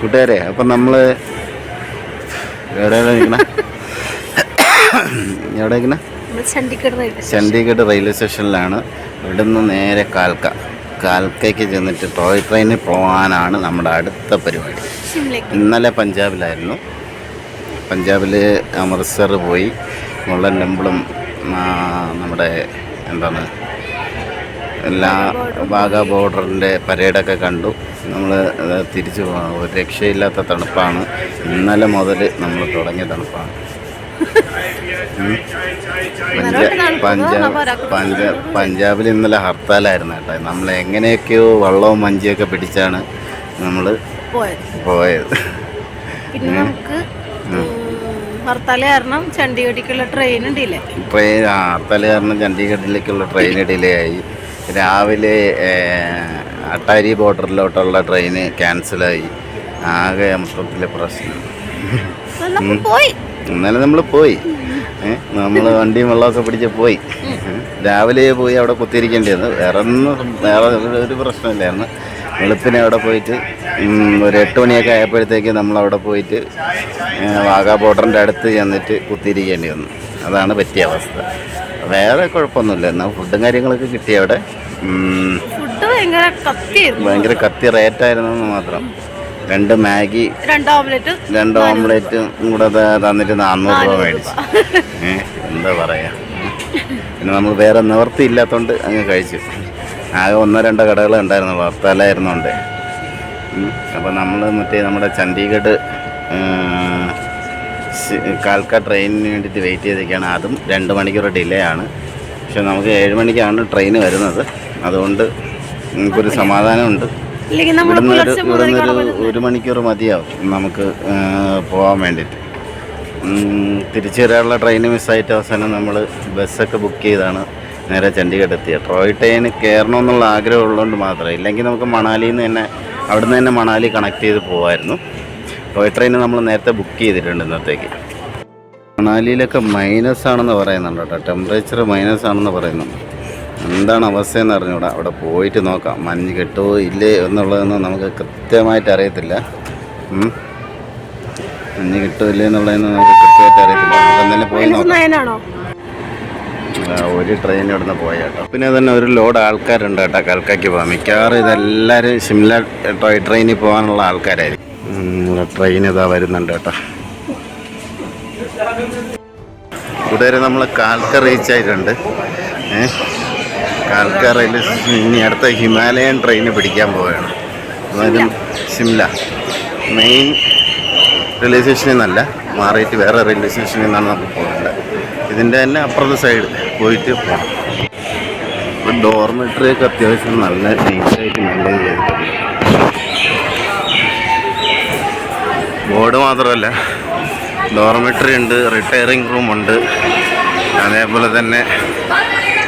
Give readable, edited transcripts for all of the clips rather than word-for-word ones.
കൂട്ടുകാരെ, അപ്പം നമ്മൾ എവിടെയാണ് നിൽക്കണേ? എവിടെ നിൽക്കണേ? ചണ്ഡീഗഡ് റെയിൽവേ സ്റ്റേഷനിലാണ്. ഇവിടെ നിന്ന് നേരെ കാൽക്കയ്ക്ക് ചെന്നിട്ട് ടോയ് ട്രെയിനിൽ പോകാനാണ് നമ്മുടെ അടുത്ത പരിപാടി. ഇന്നലെ പഞ്ചാബിലായിരുന്നു. പഞ്ചാബിൽ അമൃത്സർ പോയി ഗോൾഡൻ ടെമ്പിളും നമ്മുടെ എന്താണ് എല്ലാ വാഗാ ബോർഡറിൻ്റെ പരേഡൊക്കെ കണ്ടു. നമ്മൾ തിരിച്ചു പോകണം. ഒരു രക്ഷയില്ലാത്ത തണുപ്പാണ്. ഇന്നലെ മുതൽ നമ്മൾ തുടങ്ങിയ തണുപ്പാണ്. പഞ്ചാബിൽ ഇന്നലെ ഹർത്താലായിരുന്നു കേട്ടോ. നമ്മൾ എങ്ങനെയൊക്കെയോ വെള്ളവും മഞ്ചിയൊക്കെ പിടിച്ചാണ് നമ്മൾ പോയത്. ഹർത്താൽ കാരണം ചണ്ഡീഗഡിലേക്കുള്ള ട്രെയിൻ ഡിലേ ചണ്ഡീഗഡിലേക്കുള്ള ട്രെയിൻ ഡിലേ ആയി. രാവിലെ അട്ടാരി ബോർഡറിലോട്ടുള്ള ട്രെയിന് ക്യാൻസലായി. ആകെ മൊത്തത്തിലെ പ്രശ്നം. ഇന്നലെ നമ്മൾ പോയി. നമ്മൾ വണ്ടിയും വെള്ളമൊക്കെ പിടിച്ച് പോയി. രാവിലെ പോയി അവിടെ കുത്തിയിരിക്കേണ്ടിയിരുന്നു. വേറെ ഒരു പ്രശ്നമില്ലായിരുന്നു. വെളുപ്പിനെ അവിടെ പോയിട്ട് ഒരു 8 മണിയൊക്കെ ആയപ്പോഴത്തേക്ക് നമ്മളവിടെ പോയിട്ട് വാഗാ ബോർഡറിൻ്റെ അടുത്ത് ചെന്നിട്ട് കുത്തിയിരിക്കേണ്ടി വന്നു. അതാണ് പറ്റിയ അവസ്ഥ. വേറെ കുഴപ്പമൊന്നുമില്ല. എന്നാൽ ഫുഡും കാര്യങ്ങളൊക്കെ കിട്ടി. അവിടെ ഭയങ്കര കത്തി റേറ്റായിരുന്നു മാത്രം. 2 മാഗി 2 ഓംലെറ്റും കൂടെ തന്നിട്ട് 400 രൂപ മേടിച്ചു. എന്താ പറയുക. പിന്നെ നമ്മൾ വേറെ നിവർത്തി ഇല്ലാത്തതുകൊണ്ട് അങ്ങ് കഴിച്ചു. ആകെ 1-2 കടകൾ ഉണ്ടായിരുന്നുള്ളൂ. ഹർത്താലായിരുന്നുണ്ട്. അപ്പോൾ നമ്മൾ നമ്മുടെ ചണ്ഡീഗഡ് കാൽക്ക ട്രെയിനിന് വേണ്ടിയിട്ട് വെയിറ്റ് ചെയ്തിരിക്കുകയാണ്. അതും 2 മണിക്കൂർ ഡിലേ ആണ്. പക്ഷെ നമുക്ക് 7 മണിക്കാണ് ട്രെയിൻ വരുന്നത്. അതുകൊണ്ട് നമുക്കൊരു സമാധാനമുണ്ട്. ഇവിടുന്ന് 1 മണിക്കൂർ മതിയാവും നമുക്ക് പോകാൻ വേണ്ടിയിട്ട്. തിരിച്ചു വരാനുള്ള ട്രെയിൻ മിസ്സായിട്ട് അവസാനം നമ്മൾ ബസ്സൊക്കെ ബുക്ക് ചെയ്താണ് നേരെ ചണ്ഡീഗഡ് എത്തിയത്. ടോയ് ട്രെയിൻ കയറണമെന്നുള്ള ആഗ്രഹമുള്ളതുകൊണ്ട് മാത്രമേ. ഇല്ലെങ്കിൽ നമുക്ക് മണാലിയിൽ നിന്ന് തന്നെ അവിടുന്ന് തന്നെ മണാലി കണക്ട് ചെയ്ത് പോകുമായിരുന്നു. ടോയ് ട്രെയിൻ നമ്മൾ നേരത്തെ ബുക്ക് ചെയ്തിട്ടുണ്ട് ഇന്നത്തേക്ക്. മണാലിയിലൊക്കെ മൈനസാണെന്ന് പറയുന്നുണ്ട് കേട്ടോ. ടെമ്പറേച്ചർ മൈനസാണെന്ന് പറയുന്നുണ്ട്. എന്താണ് അവസ്ഥയെന്ന് അറിഞ്ഞൂടാ. അവിടെ പോയിട്ട് നോക്കാം. മഞ്ഞ് കിട്ടുമോ ഇല്ലേ എന്നുള്ളതൊന്നും നമുക്ക് കൃത്യമായിട്ട് അറിയത്തില്ല. മഞ്ഞ് കിട്ടുമോ ഇല്ലേ എന്നുള്ളതൊന്നും നമുക്ക് കൃത്യമായിട്ട് അറിയത്തില്ല. നമുക്ക് എന്തായാലും പോയി നോക്കാം. ഒരു ട്രെയിൻ ഇവിടുന്ന് പോയ കേട്ടോ. പിന്നെ തന്നെ ഒരു ലോഡ് ആൾക്കാരുണ്ട് കേട്ടോ കൽക്കയ്ക്ക് പോകാൻ. മിക്കവാറും ഇതെല്ലാവരും ഷിംല ടോയ് ട്രെയിനിൽ പോകാനുള്ള ആൾക്കാരായിരിക്കും. ട്രെയിൻ ഇതാ വരുന്നുണ്ട് കേട്ടോ. കൂട്ടുകാരെ, നമ്മൾ കാൽക്ക റീച്ച് ആയിട്ടുണ്ട്. കാൽക്ക റെയിൽവേ സ്റ്റേഷൻ ഇനി അടുത്ത ഹിമാലയൻ ട്രെയിന് പിടിക്കാൻ പോവുകയാണ്. അതായത് ഷിംല മെയിൻ റെയിൽവേ സ്റ്റേഷനിൽ നിന്നല്ല, മാറിയിട്ട് വേറെ റെയിൽവേ സ്റ്റേഷനിൽ നിന്നാണ് നമുക്ക് പോകേണ്ടത്. ഇതിൻ്റെ തന്നെ അപ്പുറത്തെ സൈഡ് പോയിട്ട് പോകണം. ഇപ്പോൾ ഡോർമെട്രിയൊക്കെ അത്യാവശ്യം നല്ല നീറ്റായിട്ട് മെയിൻറ്റെയിൻ ചെയ്തിട്ടുണ്ട്. ബോർഡ് മാത്രമല്ല, ഡോർമെട്രി ഉണ്ട്, റിട്ടയറിംഗ് റൂമുണ്ട്, അതേപോലെ തന്നെ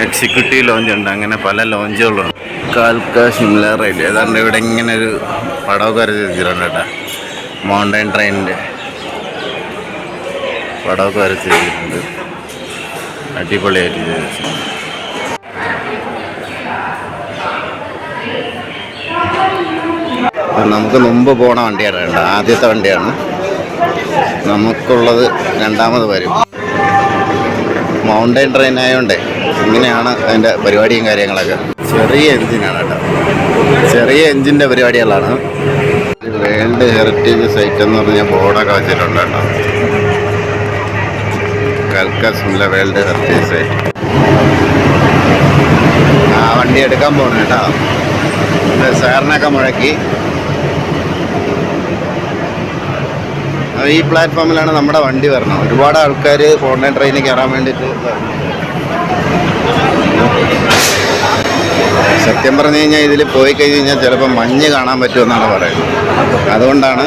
എക്സിക്യൂട്ടീവ് ലോഞ്ച് ഉണ്ട്. അങ്ങനെ പല ലോഞ്ചുകളുണ്ട്. കാൽക്ക ഷിംല റെയിൽ ഏതാണ്ട് ഇവിടെ ഇങ്ങനെ ഒരു പടമൊക്കെ വരച്ച് വെച്ചിട്ടുണ്ട് കേട്ടോ. മൗണ്ടൻ ട്രെയിനിൻ്റെ പടമൊക്കെ വരച്ച് വെച്ചിട്ടുണ്ട്. അടിപൊളിയായിട്ട് ചെയ്തു. നമുക്ക് മുമ്പ് പോണ വണ്ടിയാണ് കേട്ടോ. ആദ്യത്തെ വണ്ടിയാണ്. നമുക്കുള്ളത് 2ാമത് വരും. മൗണ്ടൻ ട്രെയിൻ ആയതുകൊണ്ടേ ഇങ്ങനെയാണ് അതിൻ്റെ പരിപാടിയും കാര്യങ്ങളൊക്കെ. ചെറിയ എൻജിനാണ് കേട്ടോ. ചെറിയ എൻജിൻ്റെ പരിപാടികളാണ്. വേൾഡ് ഹെറിറ്റേജ് സൈറ്റ് എന്ന് പറഞ്ഞ ബോർഡൊക്കെ വെച്ചിട്ടുണ്ട് കേട്ടോ. കൽക്ക ഷിംല വേൾഡ് ഹെറിറ്റേജ് സൈറ്റ്. ആ വണ്ടി എടുക്കാൻ പോകണം കേട്ടോ. സാറിനൊക്കെ മുഴക്കി. ഈ പ്ലാറ്റ്ഫോമിലാണ് നമ്മുടെ വണ്ടി വരണം. ഒരുപാട് ആൾക്കാർ മൗണ്ടൻ ട്രെയിനിൽ കയറാൻ വേണ്ടിയിട്ട്. സത്യം പറഞ്ഞു കഴിഞ്ഞാൽ ഇതിൽ പോയി കഴിഞ്ഞ് കഴിഞ്ഞാൽ ചിലപ്പോൾ മഞ്ഞ് കാണാൻ പറ്റുമെന്നാണ് പറയുന്നത്. അതുകൊണ്ടാണ്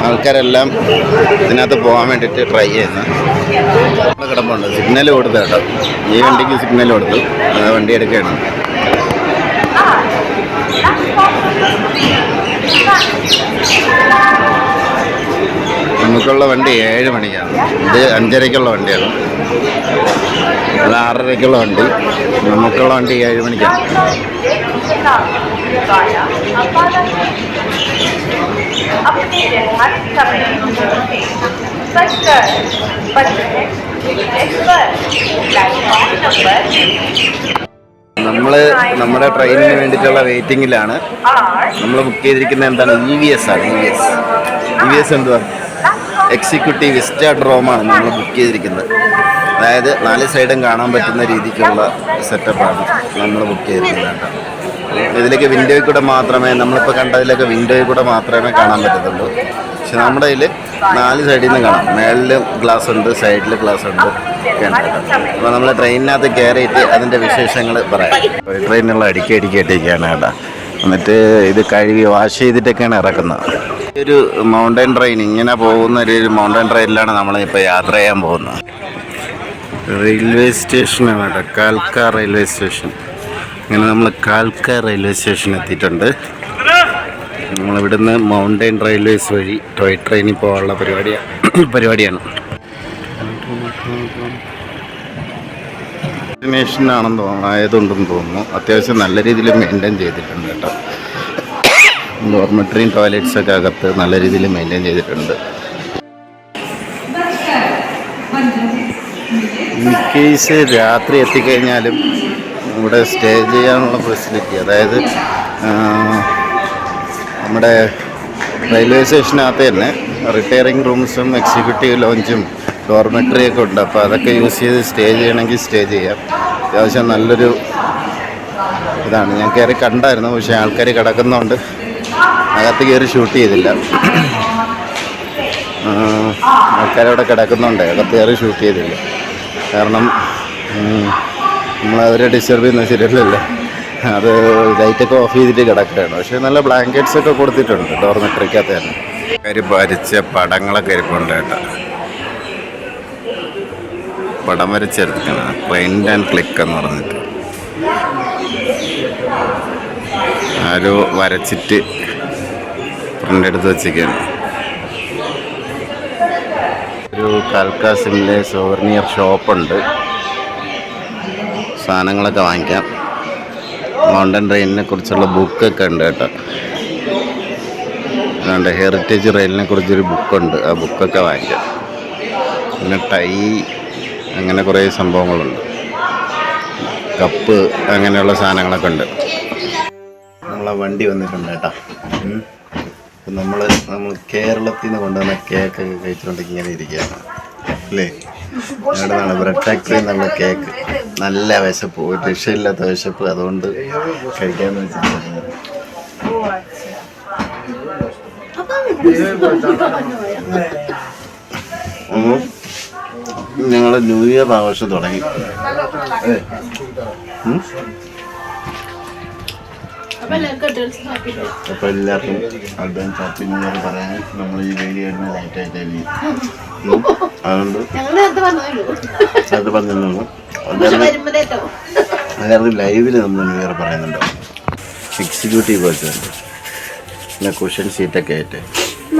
ആൾക്കാരെല്ലാം ഇതിനകത്ത് പോകാൻ വേണ്ടിയിട്ട് ട്രൈ ചെയ്യുന്നത്. കിടപ്പുണ്ട്. സിഗ്നൽ കൊടുത്തു കേട്ടോ. ഈ വണ്ടിക്ക് സിഗ്നൽ കൊടുത്തു. വണ്ടി എടുക്കുകയാണ്. നമുക്കുള്ള വണ്ടി 7 മണിക്കാണ്. ഇത് 5:30ക്കുള്ള വണ്ടിയാണ്. അത് 6:30ക്കുള്ള വണ്ടി. നമുക്കുള്ള വണ്ടി 7 മണിക്കാണ്. നമ്മൾ നമ്മുടെ ട്രെയിനിന് വേണ്ടിയിട്ടുള്ള വെയിറ്റിങ്ങിലാണ്. നമ്മൾ ബുക്ക് ചെയ്തിരിക്കുന്നത് എന്താണ്? EVS ആണ്. EVS എന്തുവാ? എക്സിക്യൂട്ടീവ് വിസ്റ്റാഡ്രോമാണ് നമ്മൾ ബുക്ക് ചെയ്തിരിക്കുന്നത്. അതായത് 4 സൈഡും കാണാൻ പറ്റുന്ന രീതിക്കുള്ള സെറ്റപ്പാണ് നമ്മൾ ബുക്ക് ചെയ്തിരിക്കുന്നത് കേട്ടോ. ഇതിലേക്ക് വിൻഡോയിൽ കൂടെ മാത്രമേ, നമ്മളിപ്പോൾ കണ്ടതിലൊക്കെ വിൻഡോയിൽ കൂടെ മാത്രമേ കാണാൻ പറ്റത്തുള്ളൂ. പക്ഷെ നമ്മുടെ കയ്യിൽ 4 സൈഡിൽ നിന്ന് കാണാം. മേളിൽ ഗ്ലാസ് ഉണ്ട്, സൈഡിൽ ഗ്ലാസ് ഉണ്ട്. അപ്പോൾ നമ്മൾ ട്രെയിനിനകത്ത് കയറിയിട്ട് അതിൻ്റെ വിശേഷങ്ങൾ പറയാം. ട്രെയിനുള്ള അടുക്കിയിട്ടിരിക്കുകയാണ് കേട്ടോ. എന്നിട്ട് ഇത് കഴുകി വാഷ് ചെയ്തിട്ടൊക്കെയാണ് ഇറക്കുന്നത്. ഒരു മൗണ്ടൻ ട്രെയിൻ, ഇങ്ങനെ പോകുന്ന ഒരു മൗണ്ടൻ ട്രെയിനിലാണ് നമ്മളിപ്പോൾ യാത്ര ചെയ്യാൻ പോകുന്നത്. റെയിൽവേ സ്റ്റേഷനാണ് കേട്ടോ, കാൽക്ക റെയിൽവേ സ്റ്റേഷൻ. അങ്ങനെ നമ്മൾ കാൽക്ക റെയിൽവേ സ്റ്റേഷൻ എത്തിയിട്ടുണ്ട്. നമ്മളിവിടുന്ന് മൗണ്ടൻ റെയിൽവേസ് വഴി ടോയ് ട്രെയിനിൽ പോകാനുള്ള പരിപാടിയാണ്. ഡെസ്റ്റിനേഷനാണെന്ന് തോന്നുന്നു, ആയതുകൊണ്ടെന്ന് തോന്നുന്നു. അത്യാവശ്യം നല്ല രീതിയിൽ മെയിൻറ്റെയിൻ ചെയ്തിട്ടുണ്ട് കേട്ടോ. ഡോർമെട്രിയും ടോയ്ലറ്റ്സൊക്കെ അകത്ത് നല്ല രീതിയിൽ മെയിൻറ്റെയിൻ ചെയ്തിട്ടുണ്ട്. ഇൻ കേസ് രാത്രി എത്തിക്കഴിഞ്ഞാലും ഇവിടെ സ്റ്റേ ചെയ്യാനുള്ള ഫെസിലിറ്റി, അതായത് നമ്മുടെ റെയിൽവേ സ്റ്റേഷനകത്ത് തന്നെ റിട്ടയറിംഗ് റൂംസും എക്സിക്യൂട്ടീവ് ലോഞ്ചും ഡോർമെട്രിയൊക്കെ ഉണ്ട്. അപ്പോൾ അതൊക്കെ യൂസ് ചെയ്ത് സ്റ്റേ ചെയ്യണമെങ്കിൽ സ്റ്റേ ചെയ്യാം. അത്യാവശ്യം നല്ലൊരു ഇതാണ്. ഞാൻ കയറി കണ്ടായിരുന്നു, പക്ഷേ ആൾക്കാർ കിടക്കുന്നതുകൊണ്ട് അകത്ത് കയറി ഷൂട്ട് ചെയ്തില്ല. ആൾക്കാരവിടെ കിടക്കുന്നുണ്ട്, അകത്ത് കയറി ഷൂട്ട് ചെയ്തില്ല. കാരണം നമ്മളവരെ ഡിസ്റ്റർബ് ചെയ്യുന്നത് ശരിയല്ലല്ലോ. അത് ലൈറ്റൊക്കെ ഓഫ് ചെയ്തിട്ട് കിടക്കുകയാണ്. പക്ഷേ നല്ല ബ്ലാങ്കറ്റ്സൊക്കെ കൊടുത്തിട്ടുണ്ട് ഡോർമെട്രിക്കകത്ത് തന്നെ. വരച്ച പടങ്ങളൊക്കെ ഇരിപ്പുണ്ട് കേട്ടോ. പടം വരച്ചെടുക്കണം, പ്രിൻ്റ് ആൻഡ് ക്ലിക്ക് എന്ന് പറഞ്ഞിട്ട് ആരോ വരച്ചിട്ട് പ്രിൻ്റ് എടുത്ത് വെച്ചിരിക്കുകയാണ്. ഒരു കാൽക്ക സിമിലെ സോവർണിയർ ഷോപ്പുണ്ട്, സാധനങ്ങളൊക്കെ വാങ്ങിക്കാം. മൗണ്ടൻ ട്രെയിനിനെ കുറിച്ചുള്ള ബുക്കൊക്കെ ഉണ്ട് കേട്ടോ. അതുകൊണ്ട് ഹെറിറ്റേജ് റെയിലിനെ കുറിച്ചൊരു ബുക്കുണ്ട്, ആ ബുക്കൊക്കെ വാങ്ങിക്കാം. പിന്നെ ടൈ, അങ്ങനെ കുറേ സംഭവങ്ങളുണ്ട്. കപ്പ്, അങ്ങനെയുള്ള സാധനങ്ങളൊക്കെ ഉണ്ട്. നമ്മളെ വണ്ടി വന്നിട്ടുണ്ട് കേട്ടോ. നമ്മൾ കേരളത്തിൽ നിന്ന് കൊണ്ടുവന്ന കേക്കൊക്കെ കഴിച്ചുകൊണ്ട് ഇങ്ങനെ ഇരിക്കുകയാണ് അല്ലേ. ഇവിടെ നിന്നാണ് ബ്രെഡ് ഫാക്ടറി എന്നുള്ള കേക്ക്. നല്ല വിശപ്പ്, ഒരു രക്ഷയില്ലാത്ത വിശപ്പ്, അതുകൊണ്ട് കഴിക്കാമെന്ന് വെച്ചിട്ടുണ്ട്. ഞങ്ങൾ ന്യൂ ഇയർ ആഘോഷം തുടങ്ങി. അപ്പോൾ എല്ലാവർക്കും അഡ്വാൻസ് ഹാപ്പി ന്യൂ ഇയർ പറയാൻ നമ്മൾ ഈ വീഡിയോ ലൈറ്റായിട്ടായിരിക്കും. അതുകൊണ്ട് അത് പറഞ്ഞിരുന്നു. എല്ലാവർക്കും ലൈവിൽ നമ്മൾ ന്യൂ ഇയർ പറയുന്നുണ്ടോ. എക്സിക്യൂട്ടീവ് ബസ്സുണ്ട്, പിന്നെ കുഷൻ സീറ്റൊക്കെ ആയിട്ട്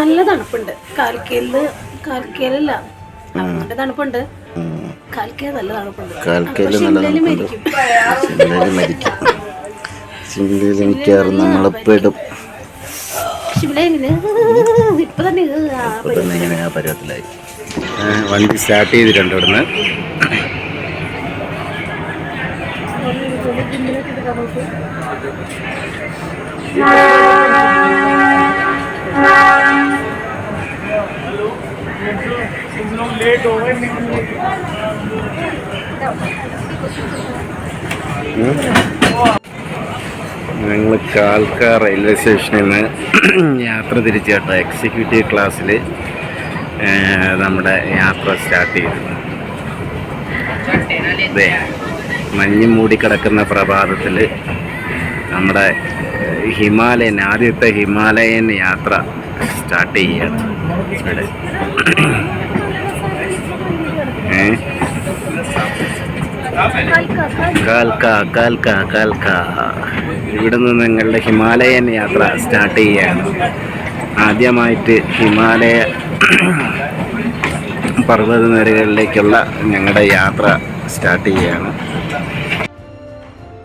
നല്ല തണുപ്പുണ്ട്. കാൽക്കേലല്ല തണുപ്പുണ്ട്. കാൽക്കേല് നല്ല തണുപ്പുണ്ട്. കാൽക്കേല് നല്ല തണുപ്പുണ്ട്. സിംലയിൽ മരിക്കും. സിംലയിൽ മിക്കവാറും നമ്മളെപ്പെടും. ഇപ്പം ഇങ്ങനെ ആ പരുവത്തിലായി. വണ്ടി സ്റ്റാർട്ട് ചെയ്തിട്ടുണ്ട് ഇവിടുന്ന്. ഞങ്ങൾ കാൽക്ക റെയിൽവേ സ്റ്റേഷനിൽ നിന്ന് യാത്ര തിരിച്ചു കേട്ടോ. എക്സിക്യൂട്ടീവ് ക്ലാസ്സിൽ നമ്മുടെ യാത്ര സ്റ്റാർട്ട് ചെയ്തു. അതെ, മഞ്ഞ് മൂടിക്കിടക്കുന്ന പ്രഭാതത്തിൽ നമ്മുടെ ആദ്യത്തെ ഹിമാലയൻ യാത്ര സ്റ്റാർട്ട് ചെയ്യുകയാണ് ഇവിടെ. കാൽക്ക ഇവിടെ നിന്ന് നിങ്ങളുടെ ഹിമാലയൻ യാത്ര സ്റ്റാർട്ട് ചെയ്യുകയാണ്. ആദ്യമായിട്ട് ഹിമാലയ പർവ്വതനിരകളിലേക്കുള്ള ഞങ്ങളുടെ യാത്ര സ്റ്റാർട്ട് ചെയ്യുകയാണ്.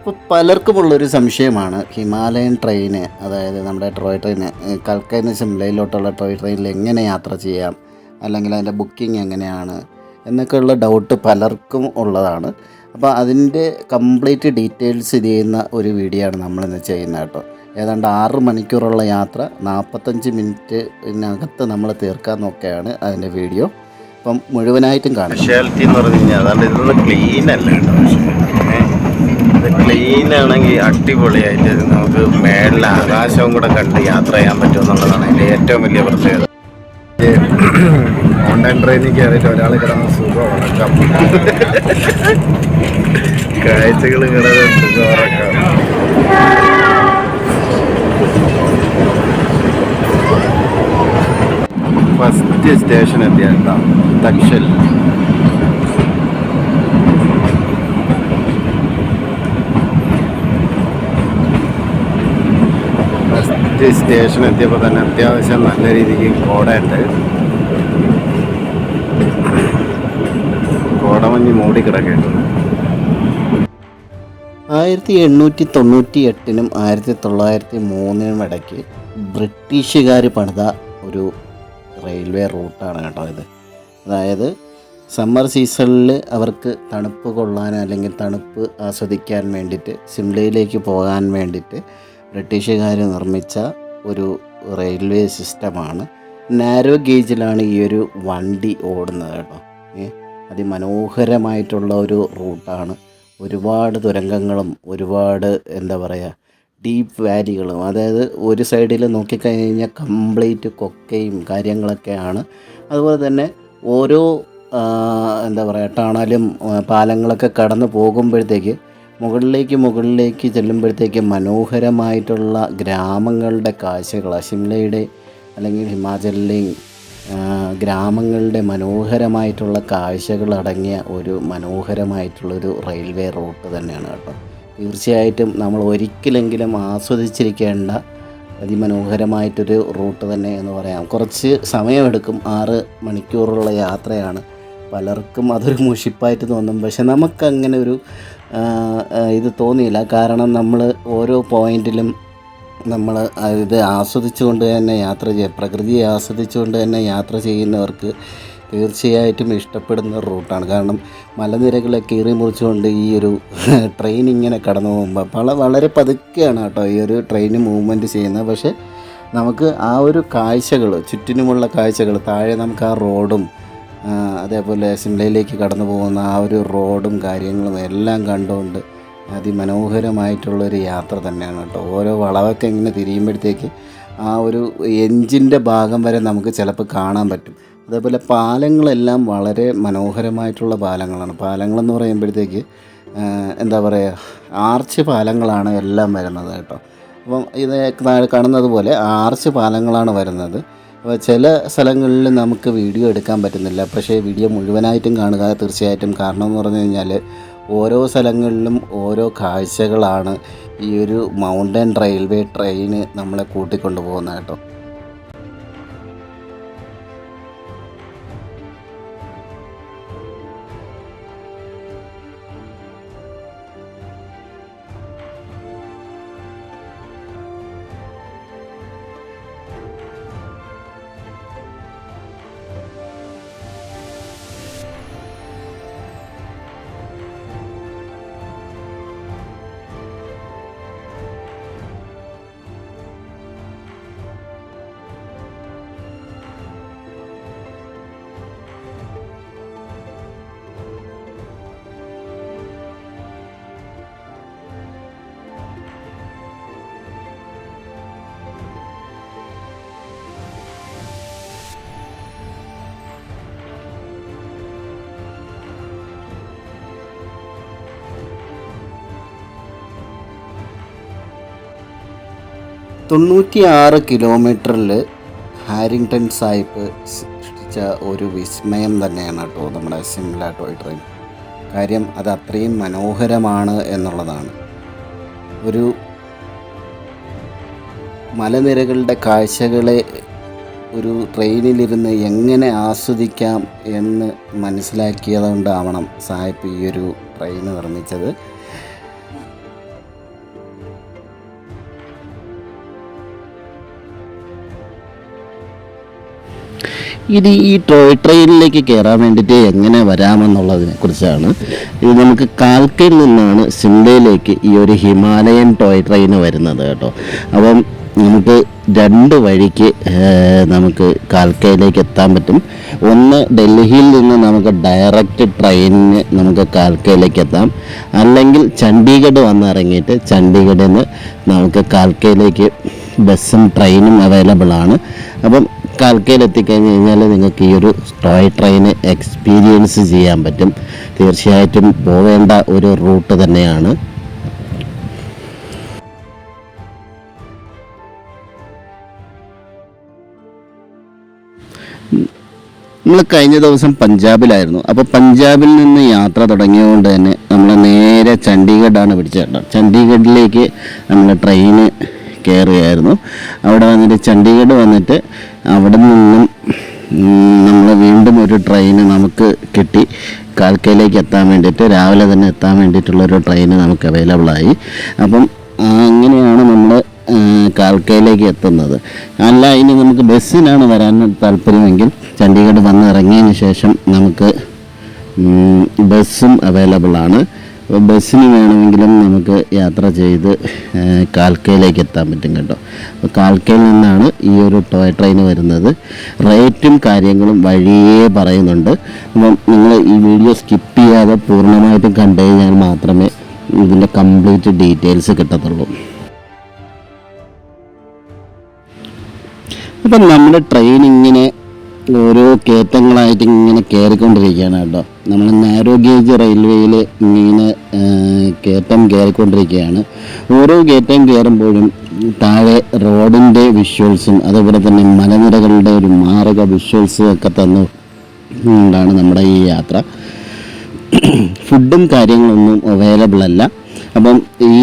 അപ്പോൾ പലർക്കുമുള്ളൊരു സംശയമാണ് ഹിമാലയൻ ട്രെയിന്, അതായത് നമ്മുടെ ടോയ് ട്രെയിന്, കൽക്കയിൽ നിന്ന് ഷിംലയിലോട്ടുള്ള ടോയ് ട്രെയിനിൽ എങ്ങനെ യാത്ര ചെയ്യാം, അല്ലെങ്കിൽ അതിൻ്റെ ബുക്കിംഗ് എങ്ങനെയാണ് എന്നൊക്കെയുള്ള ഡൗട്ട് പലർക്കും ഉള്ളതാണ്. അപ്പോൾ അതിൻ്റെ കംപ്ലീറ്റ് ഡീറ്റെയിൽസ് ഇത് ചെയ്യുന്ന ഒരു വീഡിയോ ആണ് നമ്മളിന്ന് ചെയ്യുന്നത് കേട്ടോ. ഏതാണ്ട് 6 മണിക്കൂറുള്ള യാത്ര 45 മിനിറ്റിനകത്ത് നമ്മൾ തീർക്കാൻ നോക്കുകയാണ് അതിൻ്റെ വീഡിയോ. അപ്പം മുഴുവനായിട്ടും കാണാം. സ്പെഷ്യാലിറ്റി എന്ന് പറഞ്ഞു കഴിഞ്ഞാൽ അതാണ്ട് ഇതൊന്നും ക്ലീൻ അല്ല കേട്ടോ. ഇത് ക്ലീൻ ആണെങ്കിൽ അടിപൊളിയായിട്ട് നമുക്ക് മേളിൽ ആകാശവും കൂടെ കണ്ട് യാത്ര ചെയ്യാൻ പറ്റുമെന്നുള്ളതാണ് അതിൻ്റെ ഏറ്റവും വലിയ പ്രത്യേകത. ഓൺലൈൻ ട്രെയിനിൽ കയറിയിട്ട് ഒരാൾ കിടന്ന് സുഖം ഉറക്കാം, കാഴ്ചകൾ കിടന്ന് സുഖം ഉറക്കാം. ഫസ്റ്റ് സ്റ്റേഷൻ എത്തിയാ തക്ഷൽ. ഫസ്റ്റ് സ്റ്റേഷൻ എത്തിയപ്പോൾ തന്നെ അത്യാവശ്യം നല്ല രീതിക്ക് കോടയുണ്ട്. കോടമഞ്ഞ് മൂടിക്കിടക്കേണ്ടത്. 1898-നും 1903-നും ഇടയ്ക്ക് ബ്രിട്ടീഷുകാർ പണിത ഒരു റെയിൽവേ റൂട്ടാണ് കേട്ടോ ഇത്. അതായത് സമ്മർ സീസണിൽ അവർക്ക് തണുപ്പ് കൊള്ളാൻ അല്ലെങ്കിൽ തണുപ്പ് ആസ്വദിക്കാൻ വേണ്ടിയിട്ട് ഷിംലയിലേക്ക് പോകാൻ വേണ്ടിയിട്ട് ബ്രിട്ടീഷുകാർ നിർമ്മിച്ച ഒരു റെയിൽവേ സിസ്റ്റമാണ്. നാരോ ഗേജിലാണ് ഈ ഒരു വണ്ടി ഓടുന്നത് കേട്ടോ. അതിമനോഹരമായിട്ടുള്ള ഒരു റൂട്ടാണ്. ഒരുപാട് തുരങ്കങ്ങളും ഒരുപാട് ഡീപ്പ് വാലികളും, അതായത് ഒരു സൈഡിൽ നോക്കിക്കഴിഞ്ഞ് കഴിഞ്ഞാൽ കംപ്ലീറ്റ് കൊക്കയും കാര്യങ്ങളൊക്കെയാണ്. അതുപോലെ തന്നെ ഓരോ ടണലും പാലങ്ങളൊക്കെ കടന്ന് പോകുമ്പോഴത്തേക്ക് മുകളിലേക്ക് ചെല്ലുമ്പോഴത്തേക്ക് മനോഹരമായിട്ടുള്ള ഗ്രാമങ്ങളുടെ കാഴ്ചകളാണ്. ഷിംലയുടെ അല്ലെങ്കിൽ ഹിമാചലിലെയും ഗ്രാമങ്ങളുടെ മനോഹരമായിട്ടുള്ള കാഴ്ചകളടങ്ങിയ ഒരു മനോഹരമായിട്ടുള്ളൊരു റെയിൽവേ റൂട്ട് തന്നെയാണ് കേട്ടോ. തീർച്ചയായിട്ടും നമ്മൾ ഒരിക്കലെങ്കിലും ആസ്വദിച്ചിരിക്കേണ്ട അതിമനോഹരമായിട്ടൊരു റൂട്ട് തന്നെ എന്ന് പറയാം. കുറച്ച് സമയമെടുക്കും, 6 മണിക്കൂറുള്ള യാത്രയാണ്. പലർക്കും അതൊരു മുഷിപ്പായിട്ട് തോന്നും, പക്ഷെ നമുക്കങ്ങനെ ഒരു ഇത് തോന്നിയില്ല. കാരണം നമ്മൾ ഓരോ പോയിൻറ്റിലും നമ്മൾ ഇത് ആസ്വദിച്ചുകൊണ്ട് തന്നെ യാത്ര ചെയ്യുക, പ്രകൃതിയെ ആസ്വദിച്ചുകൊണ്ട് തന്നെ യാത്ര ചെയ്യുന്നവർക്ക് തീർച്ചയായിട്ടും ഇഷ്ടപ്പെടുന്ന റൂട്ടാണ്. കാരണം മലനിരകളെ കീറി മുറിച്ചുകൊണ്ട് ഈ ഒരു ട്രെയിൻ ഇങ്ങനെ കടന്നു പോകുമ്പോൾ വളരെ പതുക്കെയാണ് കേട്ടോ ഈ ഒരു ട്രെയിൻ മൂവ്മെൻറ്റ് ചെയ്യുന്നത്. പക്ഷേ നമുക്ക് ആ ഒരു കാഴ്ചകൾ, ചുറ്റിനുമുള്ള കാഴ്ചകൾ, താഴെ നമുക്ക് ആ റോഡും അതേപോലെ ഷിംലയിലേക്ക് കടന്നു പോകുന്ന ആ ഒരു റോഡും കാര്യങ്ങളും എല്ലാം കണ്ടുകൊണ്ട് അതിമനോഹരമായിട്ടുള്ളൊരു യാത്ര തന്നെയാണ് കേട്ടോ. ഓരോ വളവൊക്കെ ഇങ്ങനെ തിരിയുമ്പോഴത്തേക്ക് ആ ഒരു എൻജിൻ്റെ ഭാഗം വരെ നമുക്ക് ചിലപ്പോൾ കാണാൻ പറ്റും. അതേപോലെ പാലങ്ങളെല്ലാം വളരെ മനോഹരമായിട്ടുള്ള പാലങ്ങളാണ്. പാലങ്ങളെന്ന് പറയുമ്പോഴത്തേക്ക് ആർച്ച് പാലങ്ങളാണ് എല്ലാം വരുന്നത് കേട്ടോ. അപ്പം ഇത് കാണുന്നത് പോലെ ആർച്ച് പാലങ്ങളാണ് വരുന്നത്. അപ്പോൾ ചില സ്ഥലങ്ങളിൽ നമുക്ക് വീഡിയോ എടുക്കാൻ പറ്റുന്നില്ല, പക്ഷേ വീഡിയോ മുഴുവനായിട്ടും കാണുക തീർച്ചയായിട്ടും. കാരണം എന്ന് പറഞ്ഞു കഴിഞ്ഞാൽ ഓരോ സ്ഥലങ്ങളിലും ഓരോ കാഴ്ചകളാണ് ഈ ഒരു മൗണ്ടൻ റെയിൽവേ ട്രെയിന് നമ്മളെ കൂട്ടിക്കൊണ്ടു പോകുന്നത് കേട്ടോ. കിലോമീറ്ററിൽ ഹാരിങ്ടൺ സാഹിബ് സൃഷ്ടിച്ച ഒരു വിസ്മയം തന്നെയാണ് കേട്ടോ നമ്മുടെ ഷിംല ടോയ് ട്രെയിൻ. കാര്യം അത് അത്രയും മനോഹരമാണ് എന്നുള്ളതാണ്. ഒരു മലനിരകളുടെ കാഴ്ചകളെ ഒരു ട്രെയിനിലിരുന്ന് എങ്ങനെ ആസ്വദിക്കാം എന്ന് മനസ്സിലാക്കിയതുകൊണ്ടാവണം സാഹിബ് ഈ ഒരു ട്രെയിൻ നിർമ്മിച്ചത്. ഇനി ഈ ടോയ് ട്രെയിനിലേക്ക് കയറാൻ വേണ്ടിയിട്ട് എങ്ങനെ വരാമെന്നുള്ളതിനെ കുറിച്ചാണ്. ഇത് നമുക്ക് കാൽക്കയിൽ നിന്നാണ് സിംലയിലേക്ക് ഈ ഒരു ഹിമാലയൻ ടോയ് ട്രെയിൻ വരുന്നത് കേട്ടോ. അപ്പം നമുക്ക് 2 വഴിക്ക് നമുക്ക് കാൽക്കയിലേക്ക് എത്താൻ പറ്റും. ഒന്ന് ഡൽഹിയിൽ നിന്ന് നമുക്ക് ഡയറക്റ്റ് ട്രെയിനിന് നമുക്ക് കാൽക്കയിലേക്ക് എത്താം, അല്ലെങ്കിൽ ചണ്ഡീഗഡ് വന്നിറങ്ങിയിട്ട് ചണ്ഡീഗഡിൽ നിന്ന് നമുക്ക് കാൽക്കയിലേക്ക് ബസ്സും ട്രെയിനും അവൈലബിൾ ആണ്. അപ്പം കാൽക്കയിൽ എത്തിക്കഴിഞ്ഞ് കഴിഞ്ഞാൽ നിങ്ങൾക്ക് ഈ ഒരു ടോയ് ട്രെയിന് എക്സ്പീരിയൻസ് ചെയ്യാൻ പറ്റും. തീർച്ചയായിട്ടും പോവേണ്ട ഒരു റൂട്ട് തന്നെയാണ്. നമ്മൾ കഴിഞ്ഞ ദിവസം പഞ്ചാബിലായിരുന്നു. അപ്പോൾ പഞ്ചാബിൽ നിന്ന് യാത്ര തുടങ്ങിയതുകൊണ്ട് തന്നെ നമ്മൾ നേരെ ചണ്ഡീഗഡാണ് പിടിച്ചത്. ചണ്ഡീഗഡിലേക്ക് നമ്മൾ ട്രെയിന് കയറുകയായിരുന്നു. അവിടെ വന്നിട്ട് ചണ്ഡീഗഡ് വന്നിട്ട് അവിടെ നിന്നും നമ്മൾ വീണ്ടും ഒരു ട്രെയിന് നമുക്ക് കിട്ടി. കാൽക്കയിലേക്ക് എത്താൻ വേണ്ടിയിട്ട് രാവിലെ തന്നെ എത്താൻ വേണ്ടിയിട്ടുള്ളൊരു ട്രെയിന് നമുക്ക് അവൈലബിളായി. അപ്പം അങ്ങനെയാണ് നമ്മൾ കാൽക്കയിലേക്ക് എത്തുന്നത്. അല്ല ഇനി നമുക്ക് ബസ്സിനാണ് വരാൻ താല്പര്യമെങ്കിൽ ചണ്ഡീഗഡ് വന്ന് ഇറങ്ങിയതിന് ശേഷം നമുക്ക് ബസ്സും അവൈലബിളാണ്. ബസ്സിന് വേണമെങ്കിലും നമുക്ക് യാത്ര ചെയ്ത് കാൽക്കയിലേക്ക് എത്താൻ പറ്റും കേട്ടോ. അപ്പോൾ കാൽക്കയിൽ നിന്നാണ് ഈ ഒരു ടോയ് ട്രെയിൻ വരുന്നത്. റേറ്റും കാര്യങ്ങളും വഴിയേ പറയുന്നുണ്ട്. അപ്പം നിങ്ങൾ ഈ വീഡിയോ സ്കിപ്പ് ചെയ്യാതെ പൂർണ്ണമായിട്ടും കണ്ടു കഴിഞ്ഞാൽ മാത്രമേ ഇതിൻ്റെ കംപ്ലീറ്റ് ഡീറ്റെയിൽസ് കിട്ടത്തുള്ളൂ. അപ്പം നമ്മുടെ ട്രെയിൻ ഇങ്ങനെ ഓരോ കയറ്റങ്ങളായിട്ട് ഇങ്ങനെ കയറിക്കൊണ്ടിരിക്കുകയാണ് കേട്ടോ. നമ്മൾ നാരോ ഗേജ് റെയിൽവേയിൽ ഇങ്ങനെ കയറ്റം കയറിക്കൊണ്ടിരിക്കുകയാണ്. ഓരോ കയറ്റം കയറുമ്പോഴും താഴെ റോഡിൻ്റെ വിഷ്വൽസും അതുപോലെ തന്നെ മലനിരകളുടെ ഒരു മാരക വിഷ്വൽസും ഒക്കെ തന്നുകൊണ്ടാണ് നമ്മുടെ ഈ യാത്ര. ഫുഡും കാര്യങ്ങളൊന്നും അവൈലബിൾ അല്ല. അപ്പം ഈ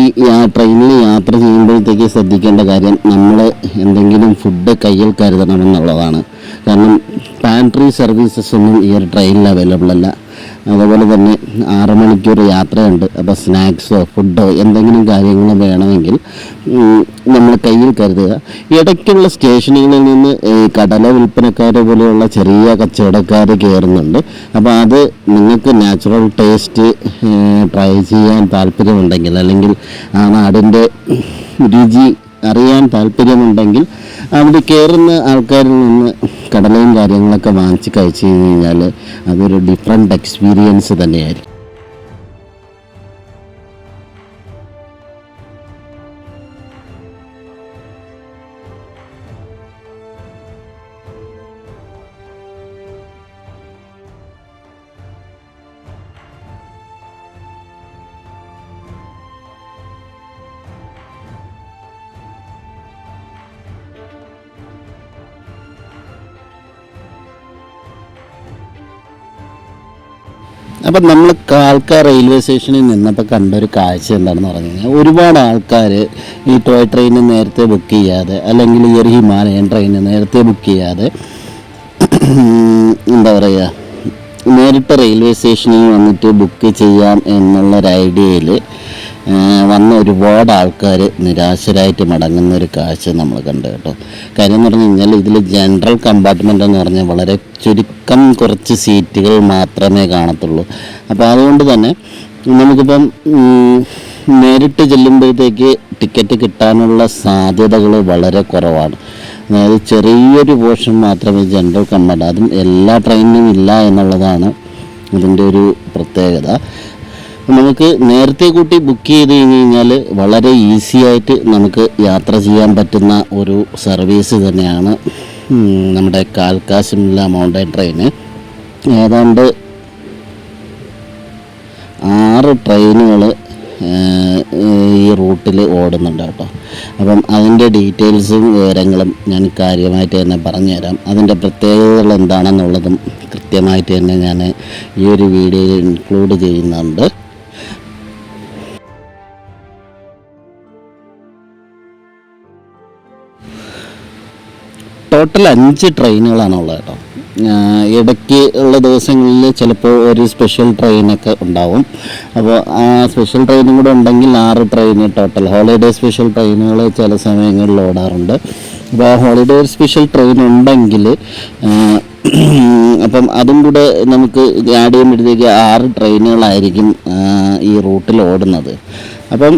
ട്രെയിനിൽ യാത്ര ചെയ്യുമ്പോഴത്തേക്ക് ശ്രദ്ധിക്കേണ്ട കാര്യം നമ്മൾ എന്തെങ്കിലും ഫുഡ് കയ്യിൽ കരുതണമെന്നുള്ളതാണ്. കാരണം പാൻട്രി സർവീസസ് ഒന്നും ഈ ഒരു ട്രെയിനിൽ അവൈലബിൾ അല്ല. അതുപോലെ തന്നെ 6 മണിക്കൂർ യാത്രയുണ്ട്. അപ്പോൾ സ്നാക്സോ ഫുഡോ എന്തെങ്കിലും കാര്യങ്ങൾ വേണമെങ്കിൽ നമ്മൾ കയ്യിൽ കരുതുക. ഇടയ്ക്കുള്ള സ്റ്റേഷനുകളിൽ നിന്ന് കടല വിൽപ്പനക്കാരെ പോലെയുള്ള ചെറിയ കച്ചവടക്കാർ കയറുന്നുണ്ട്. അപ്പോൾ അത് നിങ്ങൾക്ക് നാച്ചുറൽ ടേസ്റ്റ് ട്രൈ ചെയ്യാൻ താല്പര്യമുണ്ടെങ്കിൽ, അല്ലെങ്കിൽ ആ നാടിൻ്റെ രുചി അറിയാൻ താല്പര്യമുണ്ടെങ്കിൽ അവിടെ കയറുന്ന ആൾക്കാരിൽ നിന്ന് കടലയും കാര്യങ്ങളൊക്കെ വാങ്ങിച്ച് കഴിച്ച് കഴിഞ്ഞാൽ അതൊരു ഡിഫറെൻ്റ് എക്സ്പീരിയൻസ് തന്നെയായിരിക്കും. അപ്പം നമ്മൾ കാൽക്ക റെയിൽവേ സ്റ്റേഷനിൽ നിന്നപ്പോൾ കണ്ടൊരു കാഴ്ച എന്താണെന്ന് പറഞ്ഞു കഴിഞ്ഞാൽ, ഒരുപാട് ആൾക്കാർ ഈ ടോയ് ട്രെയിന് നേരത്തെ ബുക്ക് ചെയ്യാതെ, അല്ലെങ്കിൽ ഈ ഒരു ഹിമാലയൻ ട്രെയിന് നേരത്തെ ബുക്ക് ചെയ്യാതെ എന്താ പറയുക, നേരിട്ട് റെയിൽവേ സ്റ്റേഷനിൽ വന്നിട്ട് ബുക്ക് ചെയ്യാം എന്നുള്ളൊരു ഐഡിയയിൽ വന്ന ഒരുപാട് ആൾക്കാർ നിരാശരായിട്ട് മടങ്ങുന്ന ഒരു കാഴ്ച നമ്മൾ കണ്ടു കേട്ടോ. കാര്യം എന്ന് പറഞ്ഞു കഴിഞ്ഞാൽ ഇതിൽ ജനറൽ കമ്പാർട്ട്മെൻ്റ് എന്ന് പറഞ്ഞാൽ വളരെ ചുരുക്കം കുറച്ച് സീറ്റുകൾ മാത്രമേ കാണത്തുള്ളൂ. അപ്പോൾ അതുകൊണ്ട് തന്നെ നമുക്കിപ്പം നേരിട്ട് ചെല്ലുമ്പോഴത്തേക്ക് ടിക്കറ്റ് കിട്ടാനുള്ള സാധ്യതകൾ വളരെ കുറവാണ്. അതായത് ചെറിയൊരു പോർഷൻ മാത്രമേ ജനറൽ കമ്പാർട്ട്മെൻറ്റ്, അതും എല്ലാ ട്രെയിനിനും ഇല്ല എന്നുള്ളതാണ് ഇതിൻ്റെ ഒരു പ്രത്യേകത. നമുക്ക് നേരത്തെ കൂട്ടി ബുക്ക് ചെയ്ത് കഴിഞ്ഞ് കഴിഞ്ഞാൽ വളരെ ഈസി ആയിട്ട് നമുക്ക് യാത്ര ചെയ്യാൻ പറ്റുന്ന ഒരു സർവീസ് തന്നെയാണ് നമ്മുടെ കാൽക്ക ശിംല മൗണ്ടൻ ട്രെയിന്. ഏതാണ്ട് 6 ട്രെയിനുകൾ ഈ റൂട്ടിൽ ഓടുന്നുണ്ട് കേട്ടോ. അപ്പം അതിൻ്റെ ഡീറ്റെയിൽസും വിവരങ്ങളും ഞാൻ കാര്യമായിട്ട് തന്നെ പറഞ്ഞുതരാം. അതിൻ്റെ പ്രത്യേകതകൾ എന്താണെന്നുള്ളതും കൃത്യമായിട്ട് തന്നെ ഞാൻ ഈ ഒരു വീഡിയോയിൽ ഇൻക്ലൂഡ് ചെയ്യുന്നുണ്ട്. ടോട്ടൽ 5 ട്രെയിനുകളാണുള്ളത് കേട്ടോ. ഇടയ്ക്ക് ഉള്ള ദിവസങ്ങളിൽ ചിലപ്പോൾ ഒരു സ്പെഷ്യൽ ട്രെയിനൊക്കെ ഉണ്ടാവും. അപ്പോൾ ആ സ്പെഷ്യൽ ട്രെയിനും കൂടെ ഉണ്ടെങ്കിൽ 6 ട്രെയിൻ ടോട്ടൽ ഹോളിഡേ സ്പെഷ്യൽ ട്രെയിനുകൾ ചില സമയങ്ങളിൽ ഓടാറുണ്ട്. അപ്പോൾ ആ ഹോളിഡേ സ്പെഷ്യൽ ട്രെയിൻ ഉണ്ടെങ്കിൽ അപ്പം അതും കൂടെ നമുക്ക് ആഡ് ചെയ്യുമ്പോഴത്തേക്ക് 6 ട്രെയിനുകളായിരിക്കും ഈ റൂട്ടിൽ ഓടുന്നത്. അപ്പം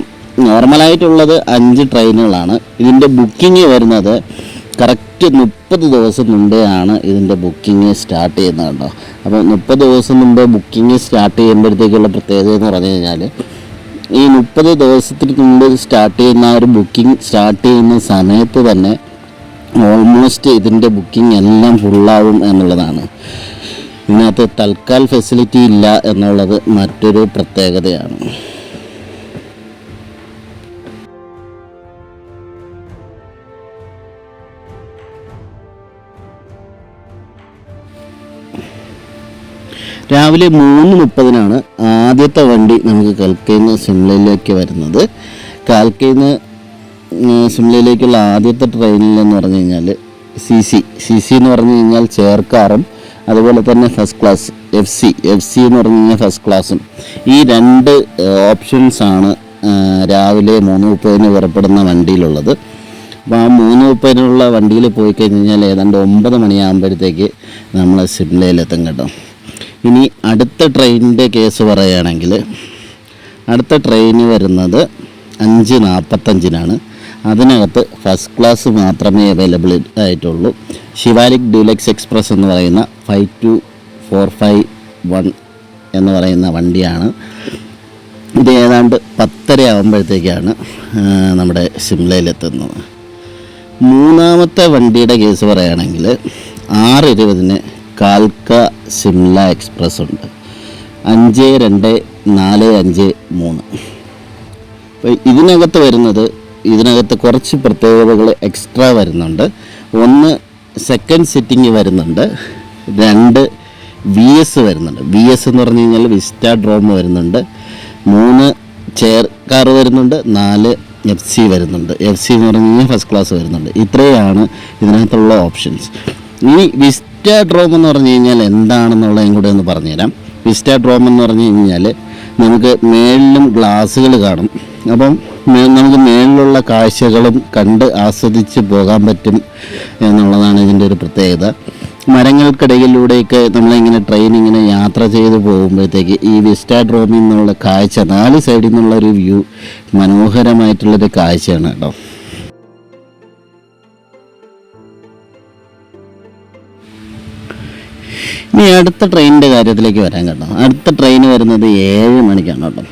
നോർമലായിട്ടുള്ളത് 5 ട്രെയിനുകളാണ്. ഇതിൻ്റെ ബുക്കിംഗ് വരുന്നത് കറക്റ്റ് 30 ദിവസം മുമ്പേ ആണ് ഇതിൻ്റെ ബുക്കിംഗ് സ്റ്റാർട്ട് ചെയ്യുന്നത് കേട്ടോ. അപ്പോൾ 30 ദിവസം മുമ്പേ ബുക്കിംഗ് സ്റ്റാർട്ട് ചെയ്യുമ്പോഴത്തേക്കുള്ള പ്രത്യേകത എന്ന് പറഞ്ഞു കഴിഞ്ഞാൽ ഈ 30 ദിവസത്തിന് മുമ്പ് സ്റ്റാർട്ട് ചെയ്യുന്ന ആ ഒരു ബുക്കിംഗ് സ്റ്റാർട്ട് ചെയ്യുന്ന സമയത്ത് തന്നെ ഓൾമോസ്റ്റ് ഇതിൻ്റെ ബുക്കിംഗ് എല്ലാം ഫുള്ളാവും എന്നുള്ളതാണ്. ഇതിനകത്ത് തൽക്കാൽ ഫെസിലിറ്റി ഇല്ല എന്നുള്ളത് മറ്റൊരു പ്രത്യേകതയാണ്. രാവിലെ 3:30 ആദ്യത്തെ വണ്ടി നമുക്ക് കൽക്കയിൽ നിന്ന് സിംലയിലേക്ക് വരുന്നത്. കാൽക്കയിൽ നിന്ന് സിംലയിലേക്കുള്ള ആദ്യത്തെ ട്രെയിനിലെന്ന് പറഞ്ഞു കഴിഞ്ഞാൽ സി സി എന്ന് പറഞ്ഞു കഴിഞ്ഞാൽ ചെയർക്കാറും അതുപോലെ തന്നെ ഫസ്റ്റ് ക്ലാസ് എഫ് സി എന്ന് പറഞ്ഞു കഴിഞ്ഞാൽ ഫസ്റ്റ് ക്ലാസ്സും, ഈ 2 ഓപ്ഷൻസാണ് രാവിലെ 3:30 പുറപ്പെടുന്ന വണ്ടിയിലുള്ളത്. അപ്പോൾ ആ 3:30 വണ്ടിയിൽ പോയി കഴിഞ്ഞ് കഴിഞ്ഞാൽ ഏതാണ്ട് 9 മണിയാകുമ്പോഴത്തേക്ക് നമ്മൾ സിംലയിലെത്തും കേട്ടോ. ഇനി അടുത്ത ട്രെയിനിൻ്റെ കേസ് പറയുകയാണെങ്കിൽ അടുത്ത ട്രെയിൻ വരുന്നത് 5:45 അതിനകത്ത് ഫസ്റ്റ് ക്ലാസ് മാത്രമേ അവൈലബിൾ ആയിട്ടുള്ളൂ. ശിവാലിക് ഡ്യൂലക്സ് എക്സ്പ്രസ് എന്ന് പറയുന്ന 52451 എന്ന് പറയുന്ന വണ്ടിയാണ്. ഇത് ഏതാണ്ട് 10:30 ആകുമ്പോഴത്തേക്കാണ് നമ്മുടെ സിംലയിലെത്തുന്നത്. മൂന്നാമത്തെ വണ്ടിയുടെ കേസ് പറയുകയാണെങ്കിൽ 6:20 കാൽക്ക സിംല എക്സ്പ്രസ് ഉണ്ട്. 52453. അപ്പോൾ ഇതിനകത്ത് കുറച്ച് പ്രത്യേകതകൾ എക്സ്ട്രാ വരുന്നുണ്ട്. 1 സെക്കൻഡ് സിറ്റിംഗ് വരുന്നുണ്ട്, 2 VS വരുന്നുണ്ട്. VS എന്ന് പറഞ്ഞു കഴിഞ്ഞാൽ വിസ്റ്റാഡ്രോം വരുന്നുണ്ട്, 3 ചെയർ കാർ വരുന്നുണ്ട്, 4 FC വരുന്നുണ്ട്. FC എന്ന് പറഞ്ഞു കഴിഞ്ഞാൽ ഫസ്റ്റ് ക്ലാസ് വരുന്നുണ്ട്. ഇത്രയാണ് ഇതിനകത്തുള്ള ഓപ്ഷൻസ്. ഇനി വിസ്റ്റാഡ്രോം എന്ന് പറഞ്ഞു കഴിഞ്ഞാൽ എന്താണെന്നുള്ളതും കൂടെ ഒന്ന് പറഞ്ഞുതരാം. വിസ്റ്റാഡ്രോം എന്ന് പറഞ്ഞു കഴിഞ്ഞാൽ നമുക്ക് മേളിലും ഗ്ലാസ്സുകൾ കാണും. അപ്പം നമുക്ക് മേളിലുള്ള കാഴ്ചകളും കണ്ട് ആസ്വദിച്ച് പോകാൻ പറ്റും എന്നുള്ളതാണ് ഇതിൻ്റെ ഒരു പ്രത്യേകത. മരങ്ങൾക്കിടയിലൂടെയൊക്കെ നമ്മളിങ്ങനെ ട്രെയിൻ ഇങ്ങനെ യാത്ര ചെയ്ത് പോകുമ്പോഴത്തേക്ക് ഈ വിസ്റ്റാഡ്രോമിൽ നിന്നുള്ള കാഴ്ച 4 സൈഡിൽ നിന്നുള്ള ഒരു വ്യൂ മനോഹരമായിട്ടുള്ളൊരു കാഴ്ചയാണ് കേട്ടോ. ഇനി അടുത്ത ട്രെയിനിൻ്റെ കാര്യത്തിലേക്ക് വരാൻ കേട്ടോ. അടുത്ത ട്രെയിൻ വരുന്നത് 7 മണിക്കാണ് കേട്ടോ.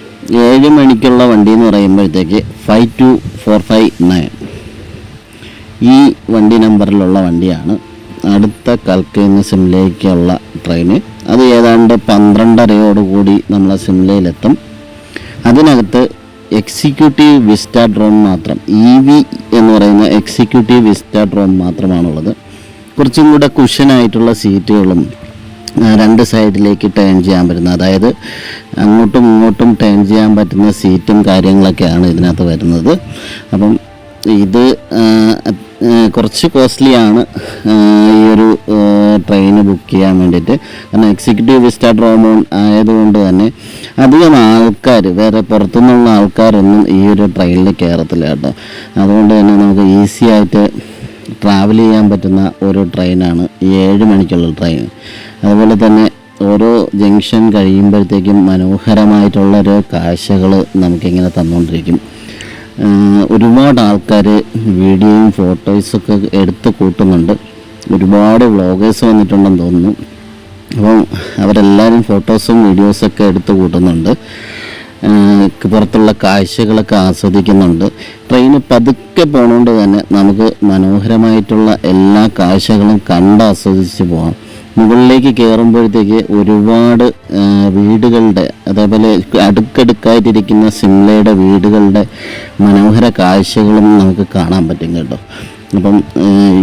7 മണിക്കുള്ള വണ്ടി എന്ന് പറയുമ്പോഴത്തേക്ക് 52459 ഈ വണ്ടി നമ്പറിലുള്ള വണ്ടിയാണ് അടുത്ത കൽക്കയിൽ നിന്ന് സിംലയിലേക്കുള്ള ട്രെയിന്. അത് ഏതാണ്ട് 12:30 നമ്മൾ സിംലയിലെത്തും. അതിനകത്ത് എക്സിക്യൂട്ടീവ് വിസ്റ്റാഡ്രോം മാത്രം, EV എന്ന് പറയുന്ന എക്സിക്യൂട്ടീവ് വിസ്റ്റാഡ്രോം മാത്രമാണുള്ളത്. കുറച്ചും കൂടെ കുഷനായിട്ടുള്ള സീറ്റുകളും 2 സൈഡിലേക്ക് ടേൺ ചെയ്യാൻ പറ്റുന്ന, അതായത് അങ്ങോട്ടും ഇങ്ങോട്ടും ടേൺ ചെയ്യാൻ പറ്റുന്ന സീറ്റും കാര്യങ്ങളൊക്കെയാണ് ഇതിനകത്ത് വരുന്നത്. അപ്പം ഇത് കുറച്ച് കോസ്റ്റ്ലിയാണ് ഈ ഒരു ട്രെയിൻ ബുക്ക് ചെയ്യാൻ വേണ്ടിയിട്ട്. കാരണം എക്സിക്യൂട്ടീവ് വിസ്റ്റാഡ്രോം ആയതുകൊണ്ട് തന്നെ അധികം ആൾക്കാർ, വേറെ പുറത്തുനിന്നുള്ള ആൾക്കാരൊന്നും ഈ ഒരു ട്രെയിനിൽ കയറത്തില്ല കേട്ടോ. അതുകൊണ്ട് തന്നെ നമുക്ക് ഈസി ആയിട്ട് ട്രാവൽ ചെയ്യാൻ പറ്റുന്ന ഒരു ട്രെയിനാണ് ഈ 7 മണിക്കുള്ള ട്രെയിൻ. അതുപോലെ തന്നെ ഓരോ ജംഗ്ഷൻ കഴിയുമ്പോഴത്തേക്കും മനോഹരമായിട്ടുള്ളൊരു കാഴ്ചകൾ നമുക്കിങ്ങനെ തന്നുകൊണ്ടിരിക്കും. ഒരുപാട് ആൾക്കാർ വീഡിയോയും ഫോട്ടോസൊക്കെ എടുത്ത് കൂട്ടുന്നുണ്ട്. ഒരുപാട് വ്ളോഗേഴ്സ് വന്നിട്ടുണ്ടെന്ന് തോന്നുന്നു. അപ്പം അവരെല്ലാവരും ഫോട്ടോസും വീഡിയോസൊക്കെ എടുത്ത് കൂട്ടുന്നുണ്ട്. പുറത്തുള്ള കാഴ്ചകളൊക്കെ ആസ്വദിക്കുന്നുണ്ട്. ട്രെയിന് പതുക്കെ പോകണോണ്ട് തന്നെ നമുക്ക് മനോഹരമായിട്ടുള്ള എല്ലാ കാഴ്ചകളും കണ്ടാസ്വദിച്ച് പോകാം. മുകളിലേക്ക് കയറുമ്പോഴത്തേക്ക് ഒരുപാട് വീടുകളുടെ, അതേപോലെ അടുക്കടുക്കായിട്ടിരിക്കുന്ന സിംലയുടെ വീടുകളുടെ മനോഹര കാഴ്ചകളും നമുക്ക് കാണാൻ പറ്റും കേട്ടോ. അപ്പം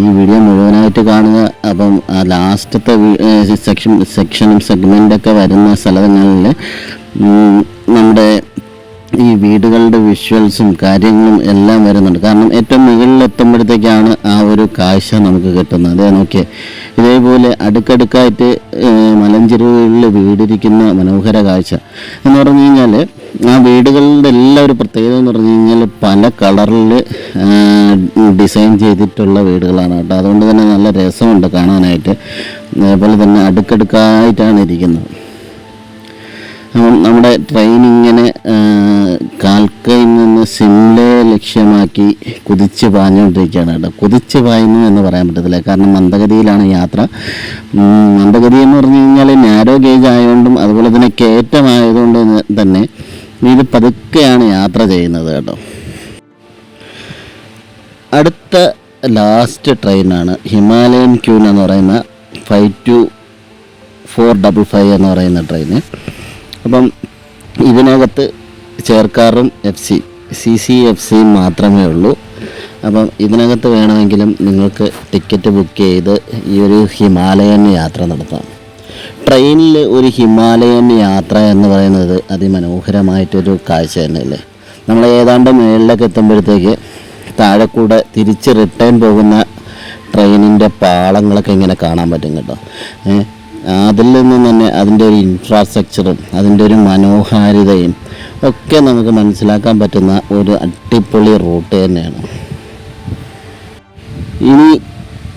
ഈ വീഡിയോ മുഴുവനായിട്ട് കാണുക. അപ്പം ലാസ്റ്റത്തെ സെക്ഷനും സെഗ്മെൻ്റൊക്കെ വരുന്ന സ്ഥലങ്ങളിൽ നമ്മുടെ ഈ വീടുകളുടെ വിഷ്വൽസും കാര്യങ്ങളും എല്ലാം വരുന്നുണ്ട്. കാരണം ഏറ്റവും മുകളിലെത്തുമ്പോഴത്തേക്കാണ് ആ ഒരു കാഴ്ച നമുക്ക് കിട്ടുന്നത്. അതേ നോക്കിയേ, ഇതേപോലെ അടുക്കടുക്കായിട്ട് മലഞ്ചെരുവുകളിൽ വീടിരിക്കുന്ന മനോഹര കാഴ്ച എന്ന് പറഞ്ഞു കഴിഞ്ഞാൽ, ആ വീടുകളുടെ എല്ലാ ഒരു പ്രത്യേകത എന്ന് പറഞ്ഞു കഴിഞ്ഞാൽ പല കളറിൽ ഡിസൈൻ ചെയ്തിട്ടുള്ള വീടുകളാണ് കേട്ടോ. അതുകൊണ്ട് തന്നെ നല്ല രസമുണ്ട് കാണാനായിട്ട്. അതേപോലെ തന്നെ അടുക്കടുക്കായിട്ടാണ് ഇരിക്കുന്നത്. അപ്പം നമ്മുടെ ട്രെയിൻ ഇങ്ങനെ കാൽക്കയിൽ നിന്ന് സിംലയെ ലക്ഷ്യമാക്കി കുതിച്ച് പാഞ്ഞുകൊണ്ടിരിക്കുകയാണ് കേട്ടോ. കുതിച്ച് പായുന്നു എന്ന് പറയാൻ പറ്റത്തില്ല, കാരണം മന്ദഗതിയിലാണ് യാത്ര. മന്ദഗതി എന്ന് പറഞ്ഞു കഴിഞ്ഞാൽ നാരോ ഗേജ് ആയതുകൊണ്ടും അതുപോലെ തന്നെ കയറ്റമായതുകൊണ്ട് തന്നെ ഇത് പതുക്കെയാണ് യാത്ര ചെയ്യുന്നത് കേട്ടോ. അടുത്ത ലാസ്റ്റ് ട്രെയിനാണ് ഹിമാലയൻ ക്യൂൻ എന്ന് പറയുന്ന 52455 എന്ന് പറയുന്ന ട്രെയിന്. അപ്പം ഇതിനകത്ത് ചെയർകാറും CCFC മാത്രമേ ഉള്ളൂ. അപ്പം ഇതിനകത്ത് വേണമെങ്കിലും നിങ്ങൾക്ക് ടിക്കറ്റ് ബുക്ക് ചെയ്ത് ഈ ഒരു ഹിമാലയൻ യാത്ര നടത്താം. ട്രെയിനിൽ ഒരു ഹിമാലയൻ യാത്ര എന്ന് പറയുന്നത് അതിമനോഹരമായിട്ടൊരു കാഴ്ച തന്നെയല്ലേ. നമ്മൾ ഏതാണ്ട് മുകളിലേക്ക് എത്തുമ്പോഴത്തേക്ക് താഴെ കൂടെ തിരിച്ച് റിട്ടേൺ പോകുന്ന ട്രെയിനിൻ്റെ പാളങ്ങളൊക്കെ ഇങ്ങനെ കാണാൻ പറ്റും കേട്ടോ. അതിൽ നിന്നും തന്നെ അതിൻ്റെ ഒരു ഇൻഫ്രാസ്ട്രക്ചറും അതിൻ്റെ ഒരു മനോഹാരിതയും ഒക്കെ നമുക്ക് മനസ്സിലാക്കാൻ പറ്റുന്ന ഒരു അടിപൊളി റൂട്ട് തന്നെയാണ്. ഇനി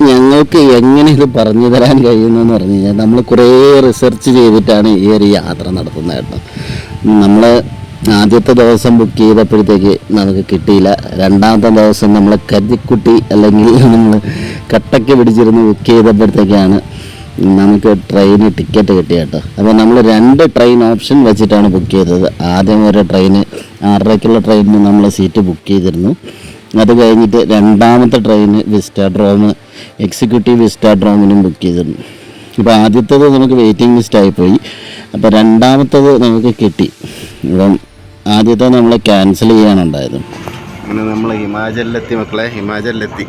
ഞങ്ങൾക്ക് എങ്ങനെ ഇത് പറഞ്ഞു തരാൻ കഴിയുന്നതെന്ന് പറഞ്ഞു കഴിഞ്ഞാൽ, നമ്മൾ കുറേ റിസർച്ച് ചെയ്തിട്ടാണ് ഈ ഒരു യാത്ര നടത്തുന്നത് കേട്ടോ. നമ്മൾ ആദ്യത്തെ ദിവസം ബുക്ക് ചെയ്തപ്പോഴത്തേക്ക് നമുക്ക് കിട്ടിയില്ല. രണ്ടാമത്തെ ദിവസം നമ്മൾ കരുതിക്കുട്ടി അല്ലെങ്കിൽ നമ്മൾ കട്ടയ്ക്ക് പിടിച്ചിരുന്ന് ബുക്ക് ചെയ്തപ്പോഴത്തേക്കാണ് നമുക്ക് ട്രെയിന് ടിക്കറ്റ് കിട്ടിയ കേട്ടോ. അപ്പോൾ നമ്മൾ 2 ട്രെയിൻ ഓപ്ഷൻ വെച്ചിട്ടാണ് ബുക്ക് ചെയ്തത്. ആദ്യം ഒരു ട്രെയിന് 6:30ക്കുള്ള ട്രെയിനിന് നമ്മൾ സീറ്റ് ബുക്ക് ചെയ്തിരുന്നു. അത് കഴിഞ്ഞിട്ട് രണ്ടാമത്തെ ട്രെയിന് വിസ്റ്റാഡ്രോം എക്സിക്യൂട്ടീവ് വിസ്റ്റാഡ്രോമിനും ബുക്ക് ചെയ്തിരുന്നു. ഇപ്പോൾ ആദ്യത്തേത് നമുക്ക് വെയിറ്റിംഗ് ലിസ്റ്റായിപ്പോയി. അപ്പോൾ രണ്ടാമത്തേത് നമുക്ക് കിട്ടി. അപ്പം ആദ്യത്തെ നമ്മൾ ക്യാൻസൽ ചെയ്യാനുണ്ടായത്. അങ്ങനെ നമ്മൾ ഹിമാചലിലെത്തി മക്കളെ, ഹിമാചലിലെത്തി.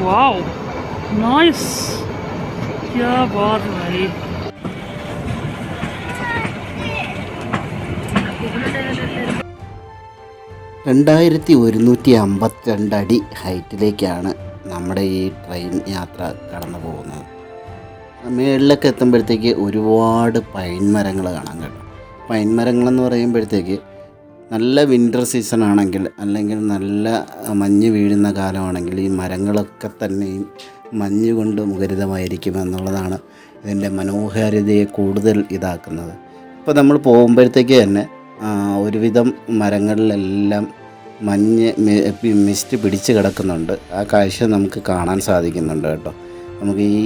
वाओ नाइस, क्या बात है भाई. 2152 അടി ഹൈറ്റിലേക്കാണ് നമ്മുടെ ഈ ട്രെയിൻ യാത്ര കടന്നു പോകുന്നത്. മേളിലൊക്കെ എത്തുമ്പോഴത്തേക്ക് ഒരുപാട് പൈൻ മരങ്ങൾ കാണാൻ കേട്ടോ. പൈൻ മരങ്ങളെന്ന് പറയുമ്പോഴത്തേക്ക് നല്ല വിൻ്റർ സീസൺ ആണെങ്കിൽ, അല്ലെങ്കിൽ നല്ല മഞ്ഞ് വീഴുന്ന കാലമാണെങ്കിൽ ഈ മരങ്ങളൊക്കെ തന്നെയും മഞ്ഞ് കൊണ്ട് മുഖരിതമായിരിക്കും എന്നുള്ളതാണ് ഇതിൻ്റെ മനോഹാരിതയെ കൂടുതൽ ഇതാക്കുന്നത്. ഇപ്പോൾ നമ്മൾ പോകുമ്പോഴത്തേക്ക് തന്നെ ഒരുവിധം മരങ്ങളിലെല്ലാം മഞ്ഞ് മിസ്റ്റ് പിടിച്ച് കിടക്കുന്നുണ്ട്. ആ കാഴ്ച നമുക്ക് കാണാൻ സാധിക്കുന്നുണ്ട് കേട്ടോ. നമുക്ക് ഈ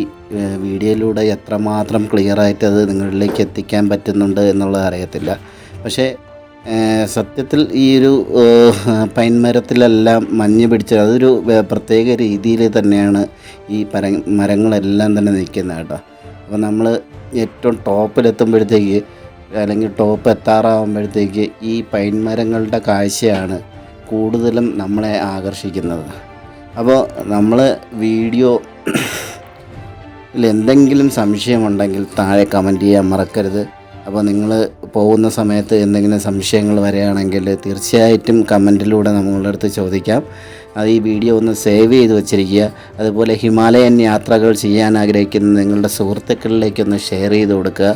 വീഡിയോയിലൂടെ എത്രമാത്രം ക്ലിയറായിട്ട് അത് നിങ്ങളിലേക്ക് എത്തിക്കാൻ പറ്റുന്നുണ്ട് എന്നുള്ളത് അറിയത്തില്ല. പക്ഷേ സത്യത്തിൽ ഈ ഒരു പൈൻ മരത്തിലെല്ലാം മഞ്ഞ് പിടിച്ച് അതൊരു പ്രത്യേക രീതിയിൽ തന്നെയാണ് ഈ മരങ്ങളെല്ലാം തന്നെ നിൽക്കുന്നത് കേട്ടോ. അപ്പോൾ നമ്മൾ ഏറ്റവും ടോപ്പിലെത്തുമ്പോഴത്തേക്ക്, അല്ലെങ്കിൽ ടോപ്പ് എത്താറാകുമ്പോഴത്തേക്ക് ഈ പൈൻ മരങ്ങളുടെ കാഴ്ചയാണ് കൂടുതലും നമ്മളെ ആകർഷിക്കുന്നത്. അപ്പോൾ നമ്മൾ വീഡിയോയിൽ എന്തെങ്കിലും സംശയമുണ്ടെങ്കിൽ താഴെ കമൻറ്റ് ചെയ്യാൻ മറക്കരുത്. അപ്പോൾ നിങ്ങൾ പോകുന്ന സമയത്ത് എന്തെങ്കിലും സംശയങ്ങൾ വരികയാണെങ്കിൽ തീർച്ചയായിട്ടും കമൻറ്റിലൂടെ നമ്മളുടെ അടുത്ത് ചോദിക്കാം. അത് ഈ വീഡിയോ ഒന്ന് സേവ് ചെയ്ത് വെച്ചിരിക്കുക. അതുപോലെ ഹിമാലയൻ യാത്രകൾ ചെയ്യാൻ ആഗ്രഹിക്കുന്ന നിങ്ങളുടെ സുഹൃത്തുക്കളിലേക്കൊന്ന് ഷെയർ ചെയ്ത് കൊടുക്കുക.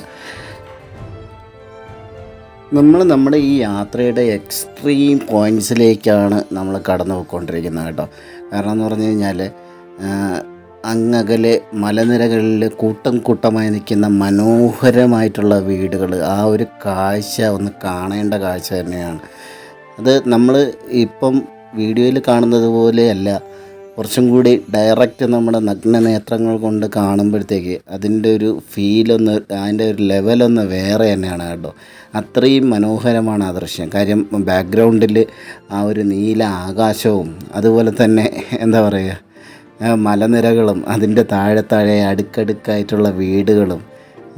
നമ്മുടെ ഈ യാത്രയുടെ എക്സ്ട്രീം പോയിൻറ്റ്സിലേക്കാണ് നമ്മൾ കടന്നു പോയിക്കൊണ്ടിരിക്കുന്നത് കേട്ടോ. കാരണം എന്ന് പറഞ്ഞു കഴിഞ്ഞാൽ അങ്ങകലെ മലനിരകളിൽ കൂട്ടം കൂട്ടമായി നിൽക്കുന്ന മനോഹരമായിട്ടുള്ള വീടുകൾ, ആ ഒരു കാഴ്ച ഒന്ന് കാണേണ്ട കാഴ്ച തന്നെയാണ്. അത് നമ്മൾ ഇപ്പം വീഡിയോയിൽ കാണുന്നത് പോലെയല്ല, കുറച്ചും കൂടി ഡയറക്റ്റ് നമ്മുടെ നഗ്നനേത്രങ്ങൾ കൊണ്ട് കാണുമ്പോഴത്തേക്ക് അതിൻ്റെ ഒരു ഫീലൊന്ന്, അതിൻ്റെ ഒരു ലെവലൊന്ന് വേറെ തന്നെയാണ് കേട്ടോ. അത്രയും മനോഹരമാണ് ആ ദൃശ്യം. കാര്യം ബാക്ക്ഗ്രൗണ്ടിൽ ആ ഒരു നീല ആകാശവും അതുപോലെ തന്നെ എന്താ പറയുക മലനിരകളും അതിൻ്റെ താഴെ അടുക്കടുക്കായിട്ടുള്ള വീടുകളും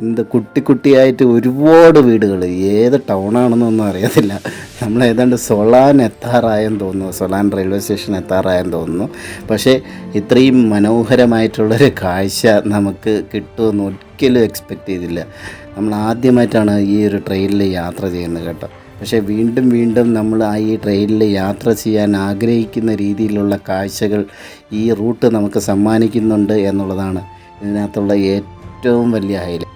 എന്ത് കുട്ടിയായിട്ട് ഒരുപാട് വീടുകൾ. ഏത് ടൗണാണെന്നൊന്നും അറിയത്തില്ല. നമ്മൾ ഏതാണ്ട് സൊളാൻ എത്താറായെന്ന് തോന്നുന്നു, സൊളാൻ റെയിൽവേ സ്റ്റേഷൻ എത്താറായെന്ന് തോന്നുന്നു. പക്ഷേ ഇത്രയും മനോഹരമായിട്ടുള്ളൊരു കാഴ്ച നമുക്ക് കിട്ടുമെന്ന് ഒരിക്കലും എക്സ്പെക്റ്റ് ചെയ്തില്ല. നമ്മൾ ആദ്യമായിട്ടാണ് ഈ ഒരു ട്രെയിനിൽ യാത്ര ചെയ്യുന്നത് കേട്ടോ. പക്ഷേ വീണ്ടും നമ്മൾ ഈ ട്രെയിനിൽ യാത്ര ചെയ്യാൻ ആഗ്രഹിക്കുന്ന രീതിയിലുള്ള കാഴ്ചകൾ ഈ റൂട്ട് നമുക്ക് സമ്മാനിക്കുന്നുണ്ട് എന്നുള്ളതാണ് ഇതിനകത്തുള്ള ഏറ്റവും വലിയ ഹൈലൈറ്റ്.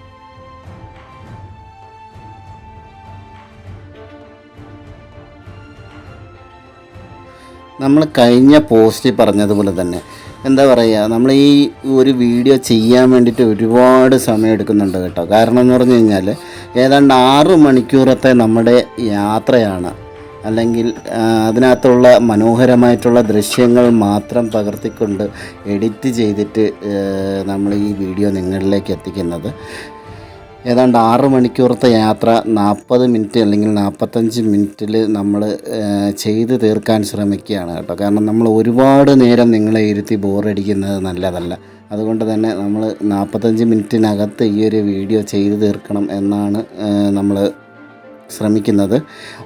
നമ്മൾ കഴിഞ്ഞ പോസ്റ്റിൽ പറഞ്ഞതുപോലെ തന്നെ എന്താ പറയുക, നമ്മൾ ഈ ഒരു വീഡിയോ ചെയ്യാൻ വേണ്ടിയിട്ട് ഒരുപാട് സമയം എടുക്കുന്നുണ്ട് കേട്ടോ. കാരണം എന്ന് പറഞ്ഞു കഴിഞ്ഞാൽ ഏതാണ്ട് 6 മണിക്കൂറത്തെ നമ്മുടെ യാത്രയാണ്. അല്ലെങ്കിൽ അതിനകത്തുള്ള മനോഹരമായിട്ടുള്ള ദൃശ്യങ്ങൾ മാത്രം പകർത്തിക്കൊണ്ട് എഡിറ്റ് ചെയ്തിട്ട് നമ്മൾ ഈ വീഡിയോ നിങ്ങളിലേക്ക് എത്തിക്കുന്നത്. ഏതാണ്ട് 6 മണിക്കൂറത്തെ യാത്ര 40 മിനിറ്റ് അല്ലെങ്കിൽ 45 മിനിറ്റിൽ നമ്മൾ ചെയ്ത് തീർക്കാൻ ശ്രമിക്കുകയാണ് കേട്ടോ. കാരണം നമ്മൾ ഒരുപാട് നേരം നിങ്ങളെ ഇരുത്തി ബോറടിക്കുന്നത് നല്ലതല്ല. അതുകൊണ്ട് തന്നെ നമ്മൾ 45 മിനിറ്റിനകത്ത് ഈ ഒരു വീഡിയോ ചെയ്ത് തീർക്കണം എന്നാണ് നമ്മൾ ശ്രമിക്കുന്നത്.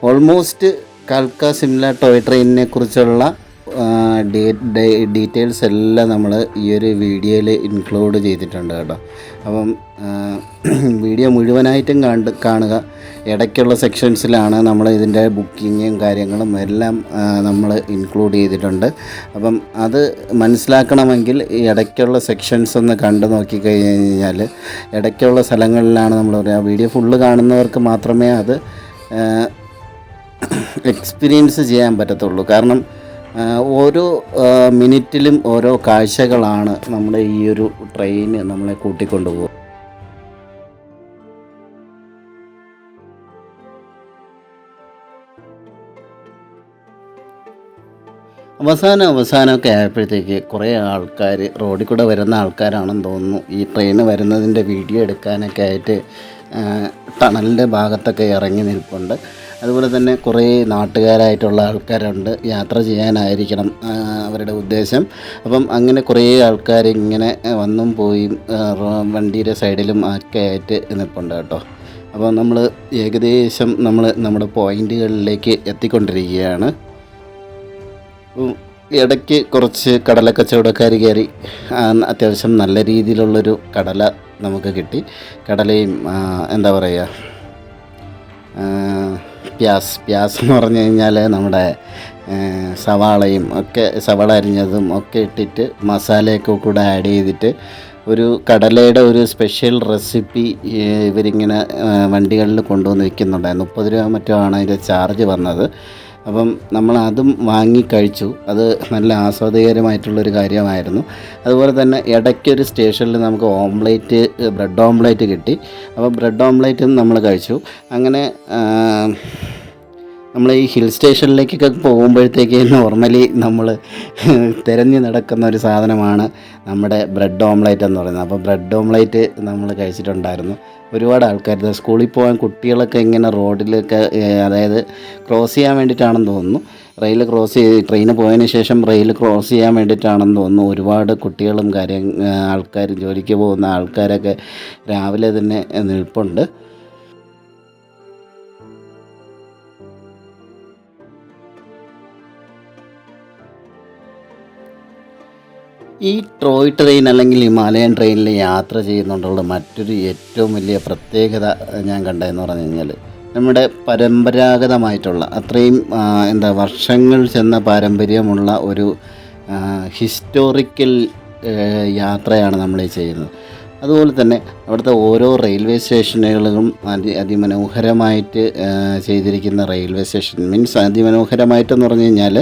ഓൾമോസ്റ്റ് കൽക്ക സിംല ടോയ് ട്രെയിനിനെ കുറിച്ചുള്ള ഡീറ്റെയിൽസ് എല്ലാം നമ്മൾ ഈ ഒരു വീഡിയോയിൽ ഇൻക്ലൂഡ് ചെയ്തിട്ടുണ്ട് കേട്ടോ. അപ്പം വീഡിയോ മുഴുവനായിട്ടും കാണുക. ഇടയ്ക്കുള്ള സെക്ഷൻസിലാണ് നമ്മൾ ഇതിൻ്റെ ബുക്കിങ്ങും കാര്യങ്ങളും എല്ലാം നമ്മൾ ഇൻക്ലൂഡ് ചെയ്തിട്ടുണ്ട്. അപ്പം അത് മനസ്സിലാക്കണമെങ്കിൽ ഈ ഇടയ്ക്കുള്ള സെക്ഷൻസ് ഒന്ന് കണ്ടു നോക്കിക്കഴിഞ്ഞാൽ ഇടയ്ക്കുള്ള സ്ഥലങ്ങളിലാണ് നമ്മൾ പറയുക. വീഡിയോ ഫുള്ള് കാണുന്നവർക്ക് മാത്രമേ അത് എക്സ്പീരിയൻസ് ചെയ്യാൻ പറ്റത്തുള്ളൂ. കാരണം ഓരോ മിനിറ്റിലും ഓരോ കാഴ്ചകളാണ് നമ്മുടെ ഈ ഒരു ട്രെയിന് നമ്മളെ കൂട്ടിക്കൊണ്ടുപോകും. അവസാനമൊക്കെ ആയപ്പോഴത്തേക്ക് കുറേ ആൾക്കാർ റോഡിൽ കൂടെ വരുന്ന ആൾക്കാരാണെന്ന് തോന്നുന്നു ഈ ട്രെയിന് വരുന്നതിൻ്റെ വീഡിയോ എടുക്കാനൊക്കെ ആയിട്ട് ടണലിൻ്റെ ഭാഗത്തൊക്കെ ഇറങ്ങി നിൽപ്പുണ്ട്. അതുപോലെ തന്നെ കുറേ നാട്ടുകാരായിട്ടുള്ള ആൾക്കാരുണ്ട്. യാത്ര ചെയ്യാനായിരിക്കണം അവരുടെ ഉദ്ദേശം. അപ്പം അങ്ങനെ കുറേ ആൾക്കാർ ഇങ്ങനെ വന്നും പോയും വണ്ടിയുടെ സൈഡിലും ഒക്കെ ആയിട്ട് നിൽപ്പുണ്ട് കേട്ടോ. അപ്പോൾ നമ്മൾ ഏകദേശം നമ്മുടെ പോയിൻറ്റുകളിലേക്ക് എത്തിക്കൊണ്ടിരിക്കുകയാണ്. ഇടയ്ക്ക് കുറച്ച് കടലക്കച്ചവടക്കാർ കയറി അത്യാവശ്യം നല്ല രീതിയിലുള്ളൊരു കടല നമുക്ക് കിട്ടി. കടലയും എന്താ പറയുക, പ്യാസ് എന്ന് പറഞ്ഞു കഴിഞ്ഞാൽ നമ്മുടെ സവാളയും ഒക്കെ, സവാള അരിഞ്ഞതും ഒക്കെ ഇട്ടിട്ട് മസാലയൊക്കെ കൂടെ ആഡ് ചെയ്തിട്ട് ഒരു കടലയുടെ ഒരു സ്പെഷ്യൽ റെസിപ്പി ഇവരിങ്ങനെ വണ്ടികളിൽ കൊണ്ടുവന്ന് വിൽക്കുന്നുണ്ടായിരുന്നു. 30 രൂപ മറ്റോ ആണ് അതിൻ്റെ ചാർജ് വന്നത്. അപ്പം നമ്മൾ അതും വാങ്ങി കഴിച്ചു. അത് നല്ല ആസ്വാദ്യകരമായിട്ടുള്ളൊരു കാര്യമായിരുന്നു. അതുപോലെ തന്നെ ഇടയ്ക്കൊരു സ്റ്റേഷനിൽ നമുക്ക് ബ്രെഡ് ഓംലേറ്റ് കിട്ടി. അപ്പോൾ ബ്രെഡ് ഓംലേറ്റും നമ്മൾ കഴിച്ചു. അങ്ങനെ നമ്മൾ ഈ ഹിൽ സ്റ്റേഷനിലേക്കൊക്കെ പോകുമ്പോഴത്തേക്ക് നോർമലി നമ്മൾ തിരഞ്ഞു നടക്കുന്ന ഒരു സാധനമാണ് നമ്മുടെ ബ്രെഡ് ഓംലേറ്റ് എന്ന് പറയുന്നത്. അപ്പോൾ ബ്രെഡ് ഓംലേറ്റ് നമ്മൾ കഴിച്ചിട്ടുണ്ടായിരുന്നു. ഒരുപാട് ആൾക്കാർ സ്കൂളിൽ പോകാൻ കുട്ടികളൊക്കെ ഇങ്ങനെ റോഡിലൊക്കെ, അതായത് ക്രോസ് ചെയ്യാൻ വേണ്ടിയിട്ടാണെന്ന് തോന്നുന്നു, ട്രെയിന് പോയതിന് ശേഷം റെയിൽ ക്രോസ് ചെയ്യാൻ വേണ്ടിയിട്ടാണെന്ന് തോന്നുന്നു. ഒരുപാട് കുട്ടികളും ആൾക്കാരും ജോലിക്ക് പോകുന്ന ആൾക്കാരൊക്കെ രാവിലെ തന്നെ നിൽപ്പുണ്ട്. ഈ ടോയ് ട്രെയിൻ അല്ലെങ്കിൽ ഹിമാലയൻ ട്രെയിനിൽ യാത്ര ചെയ്യുന്നതുകൊണ്ടുള്ള മറ്റൊരു ഏറ്റവും വലിയ പ്രത്യേകത ഞാൻ കണ്ടതെന്ന് പറഞ്ഞു കഴിഞ്ഞാൽ നമ്മുടെ പരമ്പരാഗതമായിട്ടുള്ള അത്രയും വർഷങ്ങൾ ചെന്ന പാരമ്പര്യമുള്ള ഒരു ഹിസ്റ്റോറിക്കൽ യാത്രയാണ് നമ്മൾ ചെയ്യുന്നത്. അതുപോലെ തന്നെ അവിടുത്തെ ഓരോ റെയിൽവേ സ്റ്റേഷനുകളും അതിമനോഹരമായിട്ട് ചെയ്തിരിക്കുന്ന റെയിൽവേ സ്റ്റേഷൻ മീൻസ് അതിമനോഹരമായിട്ടെന്ന് പറഞ്ഞു കഴിഞ്ഞാൽ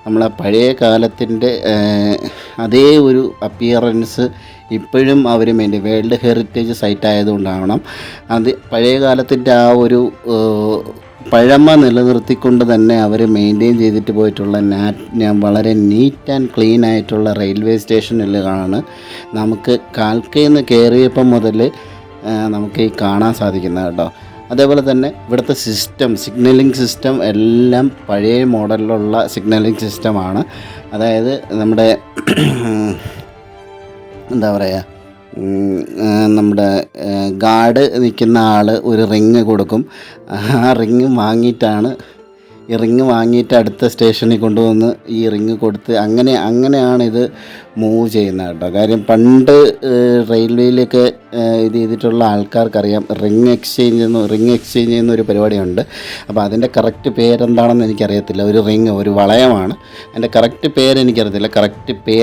നമ്മളെ പഴയ കാലത്തിൻ്റെ അതേ ഒരു അപ്പിയറൻസ് ഇപ്പോഴും അവർ വേൾഡ് ഹെറിറ്റേജ് സൈറ്റ് ആയതുകൊണ്ടാവണം അത് പഴയ കാലത്തിൻ്റെ ആ ഒരു പഴമ നിലനിർത്തിക്കൊണ്ട് തന്നെ അവർ മെയിൻറ്റെയിൻ ചെയ്തിട്ട് പോയിട്ടുള്ള വളരെ നീറ്റ് ആൻഡ് ക്ലീൻ ആയിട്ടുള്ള റെയിൽവേ സ്റ്റേഷനിലാണ് നമുക്ക് കാൽക്കയിൽ നിന്ന് കയറിയപ്പം മുതൽ നമുക്ക് ഈ കാണാൻ സാധിക്കുന്നത് കേട്ടോ. അതേപോലെ തന്നെ ഇവിടുത്തെ സിഗ്നലിംഗ് സിസ്റ്റം എല്ലാം പഴയ മോഡലിലുള്ള സിഗ്നലിംഗ് സിസ്റ്റമാണ്. അതായത് നമ്മുടെ എന്താ പറയുക, നമ്മുടെ ഗാർഡ് നിൽക്കുന്ന ആൾ ഒരു റിങ് കൊടുക്കും. ആ റിങ് വാങ്ങിയിട്ടാണ് ഈ റിങ് വാങ്ങിയിട്ട് അടുത്ത സ്റ്റേഷനിൽ കൊണ്ടുവന്ന് ഈ റിങ് കൊടുത്ത് അങ്ങനെയാണ് ഇത് മൂവ് ചെയ്യുന്നത് കേട്ടോ. കാര്യം പണ്ട് റെയിൽവേയിലൊക്കെ ഇത് ചെയ്തിട്ടുള്ള ആൾക്കാർക്കറിയാം റിങ് എക്സ്ചേഞ്ച് ചെയ്യുന്ന ഒരു പരിപാടിയുണ്ട്. അപ്പോൾ അതിൻ്റെ കറക്റ്റ് പേരെന്താണെന്ന് എനിക്കറിയത്തില്ല. ഒരു റിങ്, ഒരു വളയമാണ്. അതിൻ്റെ കറക്റ്റ് പേരെനിക്കറിയത്തില്ല. കറക്റ്റ്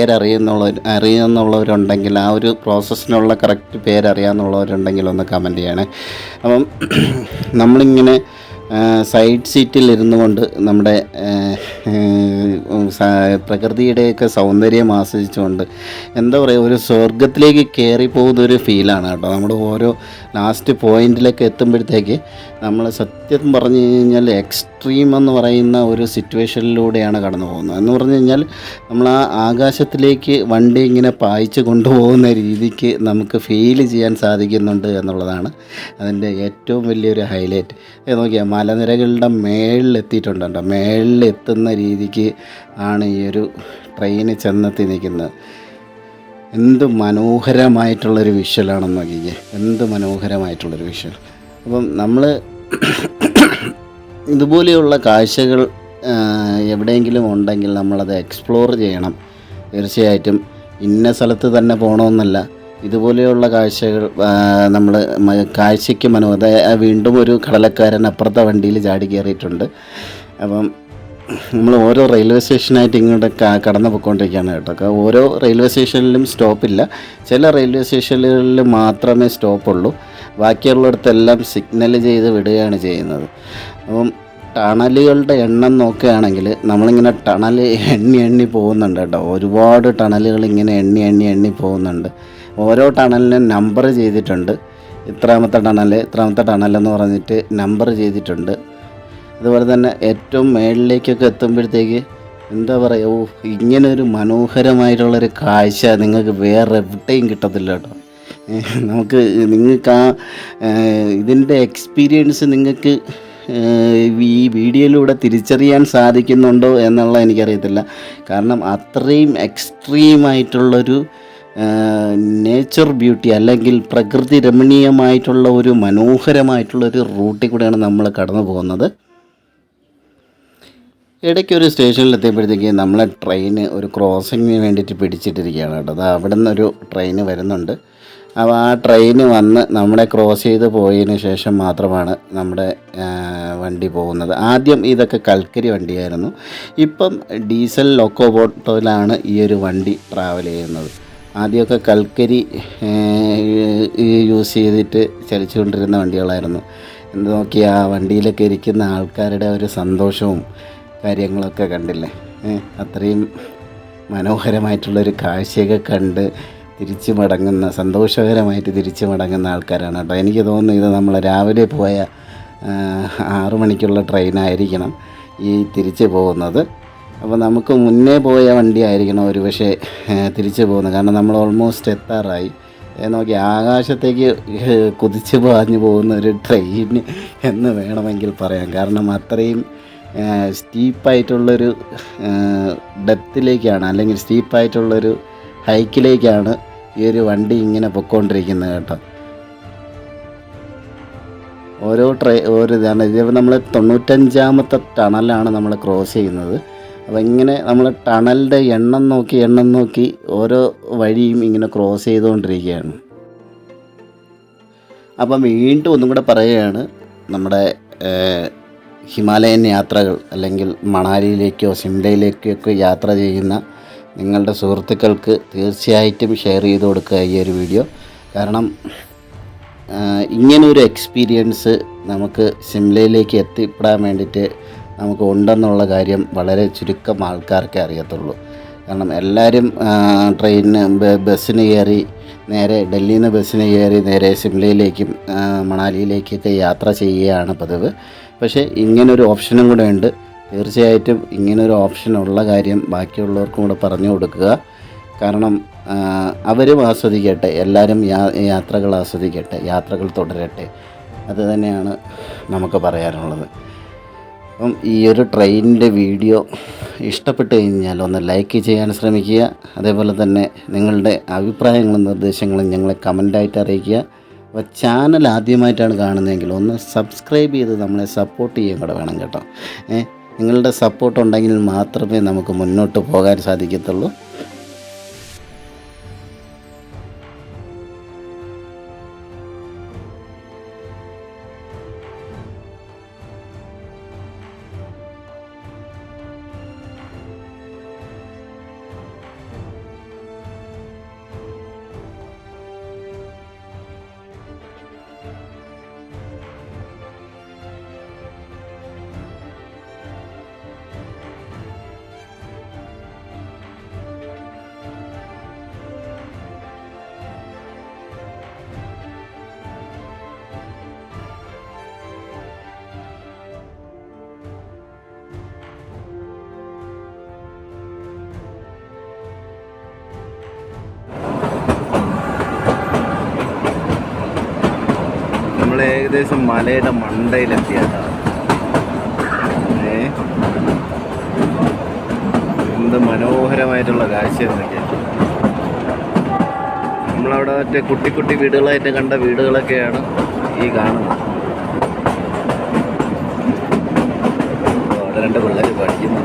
അറിയാമെന്നുള്ളവരുണ്ടെങ്കിൽ, ആ ഒരു പ്രോസസ്സിനുള്ള കറക്റ്റ് പേരറിയാമെന്നുള്ളവരുണ്ടെങ്കിൽ ഒന്ന് കമൻറ്റ് ചെയ്യണേ. അപ്പം നമ്മളിങ്ങനെ സൈഡ് സീറ്റിൽ ഇരുന്നു കൊണ്ട് നമ്മുടെ പ്രകൃതിയുടെയൊക്കെ സൗന്ദര്യം ആസ്വദിച്ചുകൊണ്ട് എന്താ പറയുക, ഒരു സ്വർഗത്തിലേക്ക് കയറി പോകുന്നൊരു ഫീലാണ് കേട്ടോ. നമ്മൾ ഓരോ ലാസ്റ്റ് പോയിന്റിലേക്ക് എത്തുമ്പോഴത്തേക്ക് നമ്മൾ സത്യം പറഞ്ഞു കഴിഞ്ഞാൽ എക്സ്ട്രീം എന്ന് പറയുന്ന ഒരു സിറ്റുവേഷനിലൂടെയാണ് കടന്നു പോകുന്നത്. എന്ന് പറഞ്ഞു കഴിഞ്ഞാൽ നമ്മൾ ആ ആകാശത്തിലേക്ക് വണ്ടി ഇങ്ങനെ പായിച്ച് കൊണ്ടുപോകുന്ന രീതിക്ക് നമുക്ക് ഫീൽ ചെയ്യാൻ സാധിക്കുന്നുണ്ട് എന്നുള്ളതാണ് അതിൻ്റെ ഏറ്റവും വലിയൊരു ഹൈലൈറ്റ്. നോക്കിയാൽ മലനിരകളുടെ മേളിലെത്തിയിട്ടുണ്ടോ, മേളിലെത്തുന്ന രീതിക്ക് ആണ് ഈ ഒരു ട്രെയിന് ചെന്നെത്തി നിൽക്കുന്നത്. എന്ത് മനോഹരമായിട്ടുള്ളൊരു വിഷ്വലാണെന്ന് നോക്കിക്കേ, എന്ത് മനോഹരമായിട്ടുള്ളൊരു വിഷ്വൽ. അപ്പം നമ്മൾ ഇതുപോലെയുള്ള കാഴ്ചകൾ എവിടെയെങ്കിലും ഉണ്ടെങ്കിൽ നമ്മളത് എക്സ്പ്ലോർ ചെയ്യണം. തീർച്ചയായിട്ടും ഇന്ന സ്ഥലത്ത് തന്നെ പോകണമെന്നല്ല, ഇതുപോലെയുള്ള കാഴ്ചകൾ നമ്മൾ കാഴ്ചയ്ക്ക് വീണ്ടും ഒരു കടലക്കാരൻ അപ്പുറത്തെ വണ്ടിയിൽ ചാടി കയറിയിട്ടുണ്ട്. അപ്പം നമ്മൾ ഓരോ റെയിൽവേ സ്റ്റേഷനായിട്ട് ഇങ്ങോട്ട് കടന്നു പോയിക്കൊണ്ടിരിക്കുകയാണ് കേട്ടോ. ഓരോ റെയിൽവേ സ്റ്റേഷനിലും സ്റ്റോപ്പില്ല. ചില റെയിൽവേ സ്റ്റേഷനുകളിൽ മാത്രമേ സ്റ്റോപ്പുള്ളൂ. ബാക്കിയുള്ളിടത്തെല്ലാം സിഗ്നൽ ചെയ്ത് വിടുകയാണ് ചെയ്യുന്നത്. അപ്പം ടണലുകളുടെ എണ്ണം നോക്കുകയാണെങ്കിൽ നമ്മളിങ്ങനെ ടണൽ എണ്ണി പോകുന്നുണ്ട് കേട്ടോ. ഒരുപാട് ടണലുകൾ ഇങ്ങനെ എണ്ണി പോകുന്നുണ്ട്. ഓരോ ടണലിനും നമ്പർ ചെയ്തിട്ടുണ്ട്. ഇത്രാമത്തെ ടണലെന്ന് പറഞ്ഞിട്ട് നമ്പർ ചെയ്തിട്ടുണ്ട്. അതുപോലെ തന്നെ ഏറ്റവും മേളിലേക്കൊക്കെ എത്തുമ്പോഴത്തേക്ക് എന്താ പറയുക, ഇങ്ങനൊരു മനോഹരമായിട്ടുള്ളൊരു കാഴ്ച നിങ്ങൾക്ക് വേറെ എവിടെയും കിട്ടത്തില്ല കേട്ടോ. നിങ്ങൾക്ക് ഇതിൻ്റെ എക്സ്പീരിയൻസ് നിങ്ങൾക്ക് ഈ വീഡിയോയിലൂടെ തിരിച്ചറിയാൻ സാധിക്കുന്നുണ്ടോ എന്നുള്ള എനിക്കറിയത്തില്ല. കാരണം അത്രയും എക്സ്ട്രീമായിട്ടുള്ളൊരു നേച്ചർ ബ്യൂട്ടി അല്ലെങ്കിൽ പ്രകൃതി രമണീയമായിട്ടുള്ള ഒരു മനോഹരമായിട്ടുള്ളൊരു റൂട്ടിൽ കൂടെയാണ് നമ്മൾ കടന്നു പോകുന്നത്. ഇടയ്ക്കൊരു സ്റ്റേഷനിലെത്തിയപ്പോഴത്തേക്ക് നമ്മളെ ട്രെയിന് ഒരു ക്രോസിങ്ങിന് വേണ്ടിയിട്ട് പിടിച്ചിട്ടിരിക്കുകയാണ് കേട്ടോ. അത് അവിടെ നിന്നൊരു ട്രെയിന് വരുന്നുണ്ട്. അപ്പോൾ ആ ട്രെയിന് വന്ന് നമ്മളെ ക്രോസ് ചെയ്ത് പോയതിന് ശേഷം മാത്രമാണ് നമ്മുടെ വണ്ടി പോകുന്നത്. ആദ്യം ഇതൊക്കെ കൽക്കരി വണ്ടിയായിരുന്നു. ഇപ്പം ഡീസൽ ലോക്കോമോട്ടീവിലാണ് ഈ ഒരു വണ്ടി ട്രാവൽ ചെയ്യുന്നത്. ആദ്യമൊക്കെ കൽക്കരി യൂസ് ചെയ്തിട്ട് ചലിച്ചുകൊണ്ടിരുന്ന വണ്ടികളായിരുന്നു. എന്ത് നോക്കി ആ വണ്ടിയിലൊക്കെ ഇരിക്കുന്ന ആൾക്കാരുടെ ഒരു സന്തോഷവും കാര്യങ്ങളൊക്കെ കണ്ടില്ലേ. അത്രയും മനോഹരമായിട്ടുള്ളൊരു കാഴ്ചയൊക്കെ കണ്ട് സന്തോഷകരമായിട്ട് തിരിച്ചു മടങ്ങുന്ന ആൾക്കാരാണ് കേട്ടോ. എനിക്ക് തോന്നുന്നു ഇത് നമ്മൾ രാവിലെ പോയ 6 മണിക്കുള്ള ട്രെയിനായിരിക്കണം ഈ തിരിച്ചു പോകുന്നത്. അപ്പോൾ നമുക്ക് മുന്നേ പോയ വണ്ടി ആയിരിക്കണം ഒരു പക്ഷേ തിരിച്ചു പോകുന്നത്. കാരണം നമ്മൾ ഓൾമോസ്റ്റ് എത്താറായി. നോക്കി ആകാശത്തേക്ക് കുതിച്ച് പാഞ്ഞു പോകുന്ന ഒരു ട്രെയിൻ എന്ന് വേണമെങ്കിൽ പറയാം. കാരണം അത്രയും സ്റ്റീപ്പായിട്ടുള്ളൊരു ഡെപ്തിലേക്കാണ് അല്ലെങ്കിൽ സ്റ്റീപ്പായിട്ടുള്ളൊരു ഹൈക്കിലേക്കാണ് ഈ ഒരു വണ്ടി ഇങ്ങനെ പൊയ്ക്കൊണ്ടിരിക്കുന്നത് കേട്ടോ. ഇതാണ് ഇത് നമ്മൾ 95ാമത്തെ ടണലാണ് നമ്മൾ ക്രോസ് ചെയ്യുന്നത്. അപ്പോൾ ഇങ്ങനെ നമ്മൾ ടണലിൻ്റെ എണ്ണം നോക്കി ഓരോ വഴിയും ഇങ്ങനെ ക്രോസ് ചെയ്തുകൊണ്ടിരിക്കുകയാണ്. അപ്പം വീണ്ടും ഒന്നും കൂടെ പറയുകയാണ്, നമ്മുടെ ഹിമാലയൻ യാത്രകൾ അല്ലെങ്കിൽ മണാലിയിലേക്കോ സിംലയിലേക്കോ യാത്ര ചെയ്യുന്ന നിങ്ങളുടെ സുഹൃത്തുക്കൾക്ക് തീർച്ചയായിട്ടും ഷെയർ ചെയ്ത് കൊടുക്കുക ഈ ഒരു വീഡിയോ. കാരണം ഇങ്ങനൊരു എക്സ്പീരിയൻസ് നമുക്ക് സിംലയിലേക്ക് എത്തിപ്പെടാൻ വേണ്ടിയിട്ട് നമുക്ക് ഉണ്ടെന്നുള്ള കാര്യം വളരെ ചുരുക്കം ആൾക്കാർക്കേ അറിയത്തുള്ളൂ. കാരണം എല്ലാവരും ബസ്സിന് കയറി നേരെ ഡൽഹിയിൽ നിന്ന് ബസ്സിന് കയറി നേരെ സിംലയിലേക്കും മണാലിയിലേക്കൊക്കെ യാത്ര ചെയ്യുകയാണ് പതിവ്. പക്ഷേ ഇങ്ങനൊരു ഓപ്ഷനും കൂടെ ഉണ്ട്. തീർച്ചയായിട്ടും ഇങ്ങനൊരു ഓപ്ഷനുള്ള കാര്യം ബാക്കിയുള്ളവർക്കും കൂടെ പറഞ്ഞു കൊടുക്കുക. കാരണം അവരും ആസ്വദിക്കട്ടെ, എല്ലാവരും യാത്രകൾ ആസ്വദിക്കട്ടെ, യാത്രകൾ തുടരട്ടെ. അത് തന്നെയാണ് നമുക്ക് പറയാനുള്ളത്. അപ്പം ഈ ഒരു ട്രെയിനിൻ്റെ വീഡിയോ ഇഷ്ടപ്പെട്ട് കഴിഞ്ഞാൽ ഒന്ന് ലൈക്ക് ചെയ്യാൻ ശ്രമിക്കുക. അതേപോലെ തന്നെ നിങ്ങളുടെ അഭിപ്രായങ്ങളും നിർദ്ദേശങ്ങളും ഞങ്ങളെ കമൻ്റായിട്ട് അറിയിക്കുക. അപ്പോൾ ചാനൽ ആദ്യമായിട്ടാണ് കാണുന്നതെങ്കിൽ ഒന്ന് സബ്സ്ക്രൈബ് ചെയ്ത് നമ്മളെ സപ്പോർട്ട് ചെയ്യുകയും കൂടെ വേണം കേട്ടോ. നിങ്ങളുടെ സപ്പോർട്ട് ഉണ്ടെങ്കിൽ മാത്രമേ നമുക്ക് മുന്നോട്ട് പോകാൻ സാധിക്കത്തുള്ളൂ. നമ്മൾ ഏകദേശം മലയുടെ മണ്ടയിലെത്തിയതാണ്. എന്ത് മനോഹരമായിട്ടുള്ള കാഴ്ച എന്നൊക്കെ. നമ്മളവിടെ മറ്റേ കുട്ടി കുട്ടി വീടുകളായിട്ട് കണ്ട വീടുകളൊക്കെയാണ് ഈ കാണുന്നത്. അവിടെ 2 പിള്ളേർ പഠിക്കുന്നു.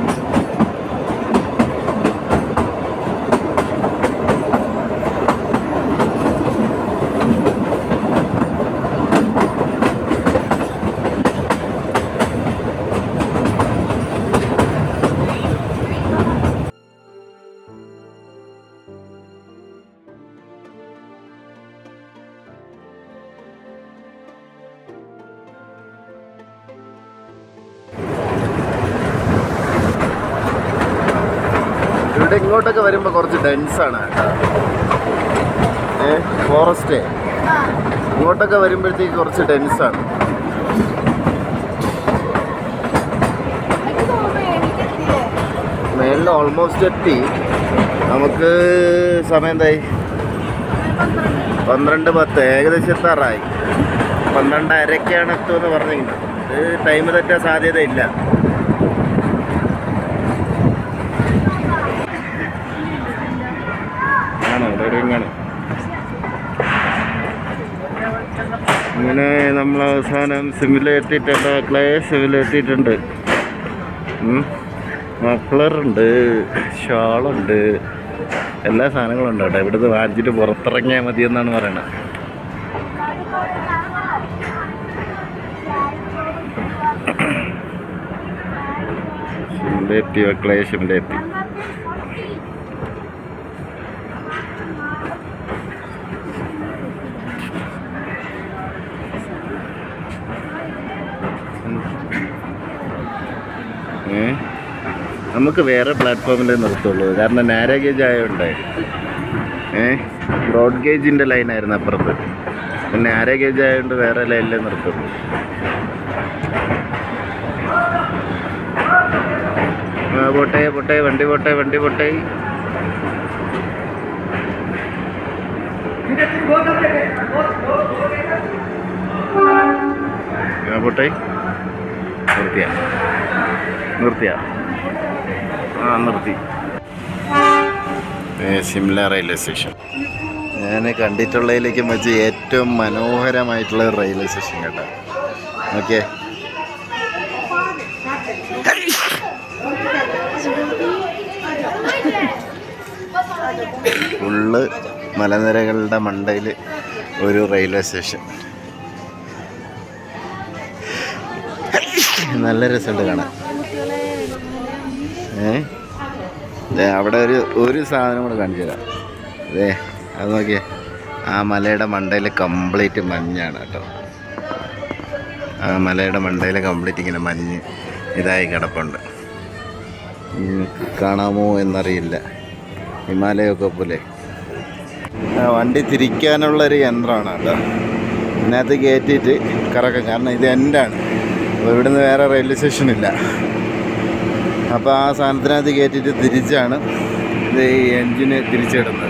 ഇവിടെ ഇങ്ങോട്ടൊക്കെ വരുമ്പോൾ കുറച്ച് ഡെൻസാണ് കേട്ടോ. ഫോറസ്റ്റ് ഇങ്ങോട്ടൊക്കെ വരുമ്പോഴത്തേക്ക് കുറച്ച് ഡെൻസാണ്. മേളിൽ ഓൾമോസ്റ്റ് എത്തി. നമുക്ക് സമയം എന്തായി? 12:10. ഏകദേശം എത്താറായി. 12:30 എത്തുമെന്ന് പറഞ്ഞിരിക്കുന്നത്. ഇത് ടൈം തെറ്റാൻ സാധ്യതയില്ല. ഇങ്ങനെ നമ്മൾ അവസാനം സിമ്മിലെത്തിയിട്ടുണ്ട്. ക്ലേ സിമ്മിലെത്തിയിട്ടുണ്ട്. മഫ്ലറുണ്ട്, ഷാളുണ്ട്, എല്ലാ സാധനങ്ങളും ഉണ്ട് കേട്ടോ. ഇവിടുന്ന് വാങ്ങിച്ചിട്ട് പുറത്തിറങ്ങിയാൽ മതി എന്നാണ് പറയണത്. സിമ്മിലെത്തി, ക്ലേ സിമ്മിലെത്തി. നമുക്ക് വേറെ പ്ലാറ്റ്ഫോമിലേ നിർത്തുള്ളൂ. കാരണം നാരോ ഗേജ് ആയതുകൊണ്ട് ബ്രോഡ് ഗേജിൻ്റെ ലൈനായിരുന്നു അപ്പുറത്ത്. നാരോ ഗേജ് ആയതുകൊണ്ട് വേറെ ലൈനിലേ നിർത്തുള്ളൂ. പോട്ടെ പോട്ടെ, വണ്ടി പോട്ടെ, വണ്ടി പോട്ടെ. പോട്ടെ. നിർത്തിയാ? നിർത്തി. സിംല റെയിൽവേ സ്റ്റേഷൻ ഞാൻ കണ്ടിട്ടുള്ളതിലേക്ക് വെച്ച് ഏറ്റവും മനോഹരമായിട്ടുള്ള റെയിൽവേ സ്റ്റേഷൻ കേട്ടോ. ഓക്കെ, ഫുള്ള് മലനിരകളുടെ മണ്ടയിൽ ഒരു റെയിൽവേ സ്റ്റേഷൻ. നല്ല രസമുണ്ട് കാണാൻ. അവിടെ ഒരു സാധനം കൂടെ കാണിച്ചു തരാം. അത് നോക്കിയേ, ആ മലയുടെ മണ്ടയിൽ കംപ്ലീറ്റ് മഞ്ഞാണ് കേട്ടോ. ആ മലയുടെ മണ്ടയിൽ കംപ്ലീറ്റ് ഇങ്ങനെ മഞ്ഞ് ഇതായി കിടപ്പുണ്ട്. കാണാമോ എന്നറിയില്ല. ഹിമാലയമൊക്കെ പോലെ. വണ്ടി തിരിക്കാനുള്ളൊരു യന്ത്രമാണ് കേട്ടോ. ഇതിനകത്ത് കയറ്റിയിട്ട് കറക്കാം. കാരണം ഇത് എൻ്റാണ്. അപ്പോൾ ഇവിടുന്ന് വേറെ റെയിൽവേ സ്റ്റേഷനില്ല. അപ്പോൾ ആ സാധനത്തിനകത്ത് കയറ്റിയിട്ട് തിരിച്ചാണ് ഇത് ഈ എൻജിന് തിരിച്ചിടുന്നത്.